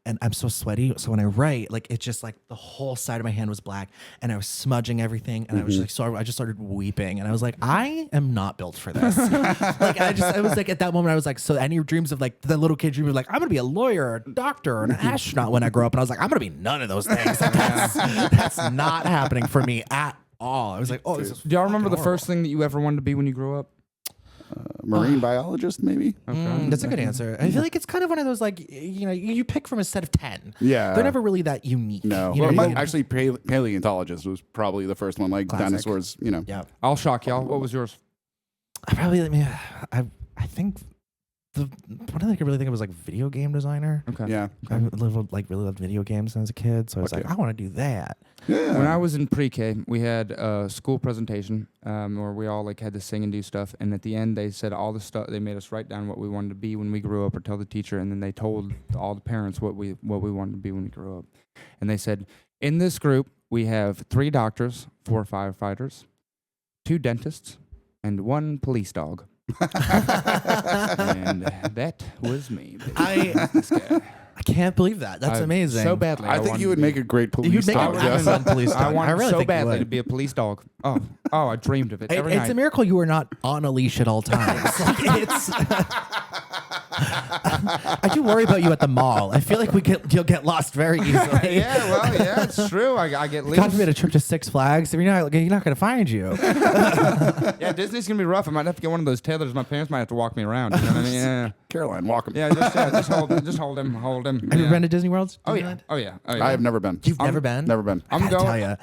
And I'm so sweaty, so when I write, like it's just like the whole side of my hand was black, and I was smudging everything, and I was like, so I just started weeping, and I was like, I am not built for this. Like I was like at that moment, I was like, so any dreams of like the little kid dream of like I'm gonna be a lawyer, or a doctor, or an astronaut when I grow up, and I was like, I'm gonna be none of those things. Like, that's not happening for me at all. I was like, oh, this is. Do y'all remember the fucking first thing that you ever wanted to be when you grew up? Marine biologist, maybe. That's a good answer. I feel like it's kind of one of those like you pick from a set of 10. Yeah. They're never really that unique. No. You know Well, what I mean? actually, paleontologist was probably the first one, like Classic. dinosaurs, Yeah. I'll shock y'all. What was yours? I think the one thing I could really think of was like video game designer. Okay. Yeah. I really loved video games when I was a kid, so I was Okay. like, I want to do that. Yeah. When I was in pre-K, we had a school presentation where we all like had to sing and do stuff. And at the end, they said all the stuff. They made us write down what we wanted to be when we grew up, or tell the teacher. And then they told all the parents what we wanted to be when we grew up. And they said, in this group, we have 3 doctors, 4 firefighters, 2 dentists, and 1 police dog. And that was me. Baby. This guy. I can't believe that. That's amazing. So badly. I think you would make a great police You'd make dog. an Jeff. excellent police dog. I wanted really so think you badly would. to be a police dog. Oh, I dreamed of it every It's night. a miracle you were not on a leash at all times. Like, it's. I do worry about you at the mall. I feel like you'll get lost very easily. yeah, it's true. I get God loose. forbid a trip to Six Flags. If you're not going to find you. Yeah, Disney's gonna be rough. I might have to get one of those tailors. My parents might have to walk me around. You know what I mean? Yeah, Caroline, walk him. just hold him. Have you ever been to Disney World? Oh yeah. I have never been. You've never been? Never been. I gotta tell you,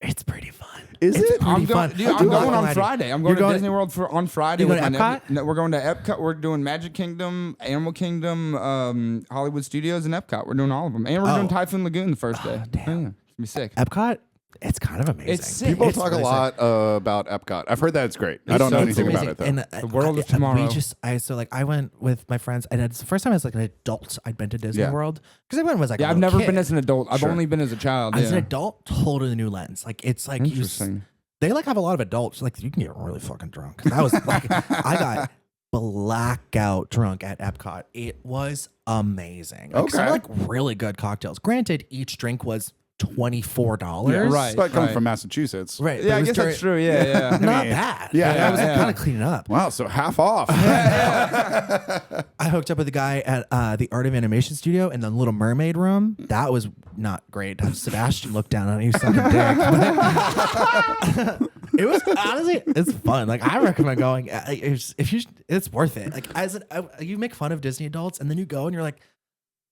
it's pretty fun. Is It's it? pretty fun. I'm going on Friday. Friday. I'm going to Disney World on Friday. You going with to my Epcot? No, we're going to Epcot. We're doing Magic Kingdom, Animal Kingdom, Hollywood Studios, and Epcot. We're doing all of them, and we're doing Typhoon Lagoon the first day. damn. Yeah, it's gonna be sick. Epcot, it's kind of amazing. It's sick. People It's talk really a lot about Epcot. I've heard that it's great. I don't know anything about it though. And, The world of tomorrow. I went with my friends, and it's the first time as like an adult I'd been to Disney Yeah. World, because I went was like Yeah, a I've little never kid. been as an adult. I've Sure. only been as a child. As an yeah. adult, totally new lens. Like it's like Interesting. they like have a lot of adults. Like you can get really fucking drunk. That was like I got blackout drunk at Epcot. It was amazing. Like, some Okay. like really good cocktails. Granted, each drink was $24. Yeah, Right, But coming right. from Massachusetts. Right. Yeah, but I it was guess that's during- true. Yeah. Not mean, bad. yeah, I was yeah. kind of cleaning up. Wow, so half off. I hooked up with a guy at the Art of Animation Studio in the Little Mermaid room. That was not great. Sebastian looked down on me, sucking dick. It was honestly, it's fun. Like I recommend going. It's worth it. Like you make fun of Disney adults, and then you go and you're like,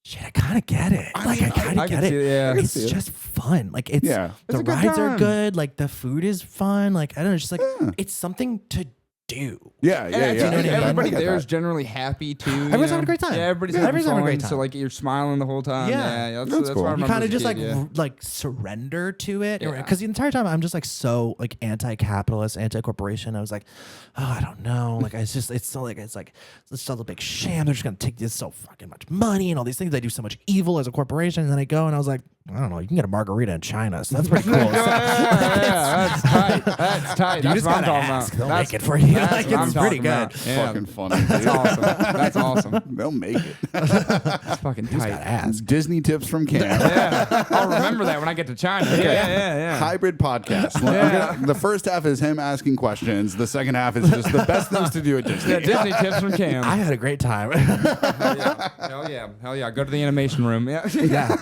shit, I kind of get it. I kind I of can get it. see it, yeah. It's just fun. Like it's Yeah. the a good rides are time. good. Like the food is fun. Like I don't know, just like it's something to do. Yeah. You know what I mean? I Everybody get there that. is generally happy too. Everyone's having a great time. Yeah, everybody's Everybody's having a fun, great So time. like you're smiling the whole time. Yeah. Yeah, That's cool. what I You remember kind as of a just kid, like surrender to it, Yeah. because the entire time I'm just like so like anti-capitalist, anti-corporation. I was like, oh, I don't know, like it's still a big sham. They're just gonna take this so fucking much money and all these things. They do so much evil as a corporation, and then I go and I was like, I don't know, you can get a margarita in China, so that's pretty cool. yeah, that's tight. That's tight. You That's just what I'm gotta talking ask. about. They'll That's- make it for you. that's Like, what I'm it's pretty talking good. about. Yeah. Fucking funny. That's dude. awesome. That's awesome. They'll make it. That's fucking You just tight. gotta ask. Disney tips from Cam. Yeah, I'll remember that when I get to China. Yeah. Hybrid podcast. The first half is him asking questions. The second half is just the best things to do at Disney. Yeah, Disney tips from Cam. I had a great time. Hell yeah. Go to the animation room. Yeah. Yeah.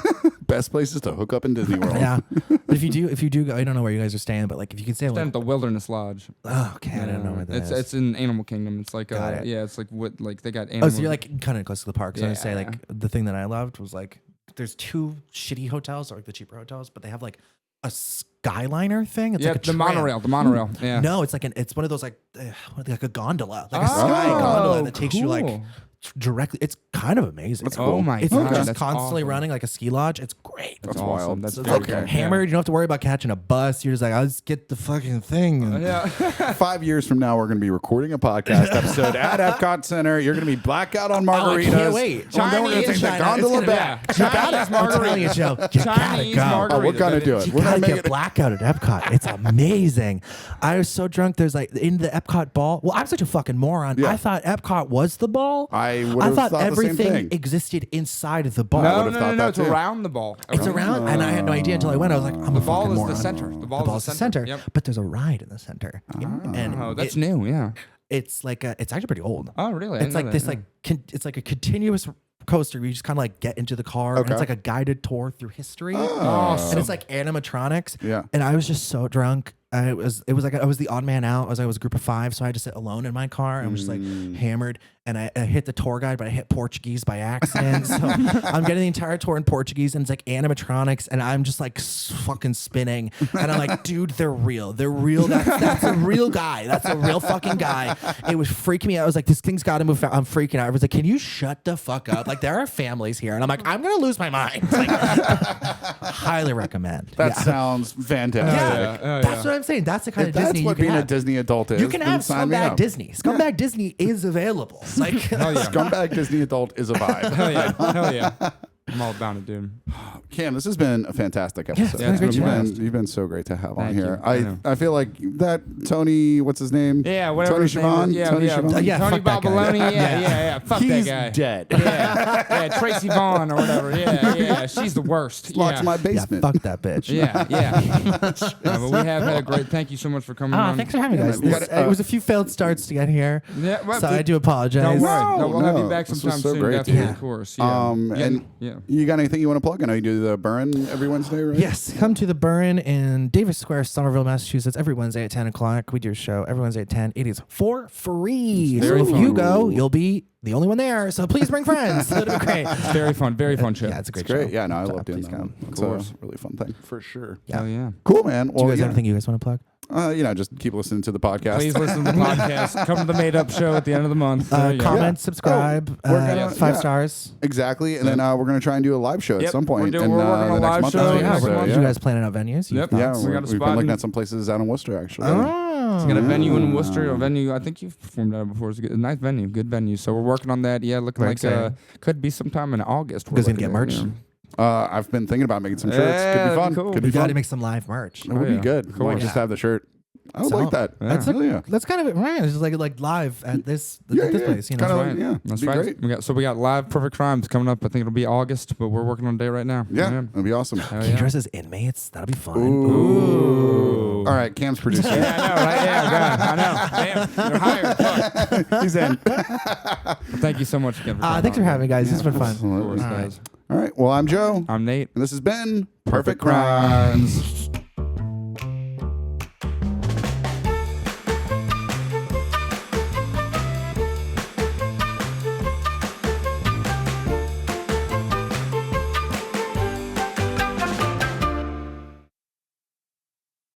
Best places to hook up in Disney World. Yeah. But if you do go, I don't know where you guys are staying, but like if you can stay Stand like, at the Wilderness Lodge. oh, okay, I don't know where that is. It's in Animal Kingdom. It's like Got it. yeah, it's like what like they got Oh, animals. so you're like kind of close to the park. So I was gonna say Yeah. like the thing that I loved was like there's 2 shitty hotels, or like the cheaper hotels, but they have like a Skyliner thing. It's yeah, like a the tram. monorail. Yeah. No, it's like it's one of those like a gondola, like a Oh, sky gondola that takes you like cool. directly. It's kind of amazing. That's Oh cool. my It's god, just that's constantly awesome. running like a ski lodge. It's great. That's awesome. wild. That's So it's very like cool. hammered. You don't have to worry about catching a bus. You're just like, I'll just get the fucking thing. And Yeah. 5 years from now, we're going to be recording a podcast episode at Epcot Center. You're going to be blackout on margaritas. can't wait. And then we're going to take the China. gondola It's gonna- back. You got it. I'm telling you, Joe. You gotta Chinese go. margarita. Oh, we're going to do it. You We're going gotta to make get it. blackout at Epcot. It's amazing. I was so drunk. There's like in the Epcot ball. Well, I'm such a fucking moron. Yeah. I thought Epcot was the ball. I would have thought thought the same everything thing. existed inside of the ball. No, would've thought that it's too. around the ball. It's around, and I had no idea until I went. I was like, I'm a The ball fucking is moron. the center. The ball ball's is the center. Yep. but there's a ride in the center, and Oh, that's it- new. Yeah. it's like it's actually pretty old. Oh, really? I It's didn't like know this that, like it's like a continuous coaster where you just kind of like get into the car, and Okay. it's like a guided tour through history, Oh. and it's like animatronics. Yeah. And I was just so drunk. it was like I was the odd man out. I was a group of 5, so I had to sit alone in my car. I was just like hammered, and I hit the tour guide, but I hit Portuguese by accident. So I'm getting the entire tour in Portuguese, and it's like animatronics, and I'm just like fucking spinning, and I'm like, dude, they're real. That's a real guy. That's a real fucking guy. It was freaking me out. I was like, this thing's got to move. I'm freaking out. I was like, can you shut the fuck up? Like, there are families here, and I'm like, I'm gonna lose my mind. Like, highly recommend. That sounds fantastic. That's what I'm saying. That's the kind of That's Disney what you can being have. a Disney adult is. You can then have sign me Scumbag up. Disney. Scumbag Disney is available. Like, Scumbag Disney adult is a vibe. Hell yeah. Hell yeah. I'm all about it, dude. Cam, this has been a fantastic episode. Yeah, it's been great. You've been so great to have on Thank here. you. I feel like that Tony, what's his name? Yeah, whatever. Tony his name Sivan? is. Yeah, Tony yeah. Sivan? Yeah, Tony fuck that guy. Balbaloni. Yeah. Fuck He's that guy. dead. Yeah, Troye Sivan or whatever. Yeah. She's the worst. Locked Yeah. in my yeah, basement. fuck that bitch. Yeah. But we have had a great. Thank you so much for coming on. Thanks for having me, guys. we gotta, It was a few failed starts to get here, Yeah, well, so I do apologize. Don't worry. No, we'll have no, you back this sometime was so soon. great. Definitely, Yeah. of course. Yeah. And yeah. you got anything you want to plug? I know you do the Burn every Wednesday, right? Yes, come to the Burn in Davis Square, Somerville, Massachusetts, every Wednesday at 10 o'clock. We do a show every Wednesday at 10. It is for free. Very So if fun. you go, you'll be the only one there. So please bring friends. It'll be great. It's very fun show. Yeah, it's a great, It's great. show. Yeah, no, I So love doing please that. come. It's course. a really fun thing for sure. Yeah. Hell yeah. Cool, man. Do Well, you guys yeah. have anything you guys want to plug? Just keep listening to the podcast. Please listen to the podcast. Come to the Made Up Show at the end of the month. There you go. Comment, subscribe, we're gonna- 5 yeah. stars. Exactly, and then we're going to try and do a live show at Yep, some point. we're working on the a next live month show or so, next so, month. You guys planning out venues? Yep. Yeah, We got a we've spot been looking in- at some places out in Worcester, actually. Oh. Got a venue in Worcester, a venue I think you've performed at before. It's a nice venue, good venue. So we're working on that. Yeah, looking Very like exciting. could be sometime in August. You guys We're gonna get looking merch? at, I've been thinking about making some shirts. Yeah, Could be that'd fun. be cool. Could We be got fun. to make some live merch. It would be yeah. good. Cool. Like just have the shirt. I would So, like that. Yeah. Hell yeah. That's kind of it, right? It's just like live at this Yeah, this yeah. place, you know. Kinda- Right. yeah, That's be right. great. We got live Perfect Crimes coming up. I think it'll be August, but we're working on a day right now. Yeah, that'd be awesome. Hell Can you yeah. dress as inmates? That'll be fun. Ooh. All right, Cam's producing. Yeah, I know, right? Yeah, God, I know. Damn, you're hired. Fuck. He's in. Well, thank you so much again for coming Thanks for on. having me, guys. This has been fun. Absolutely. Of course, All right. guys. All right. Well, I'm Joe, I'm Nate. and this has been Perfect Crimes.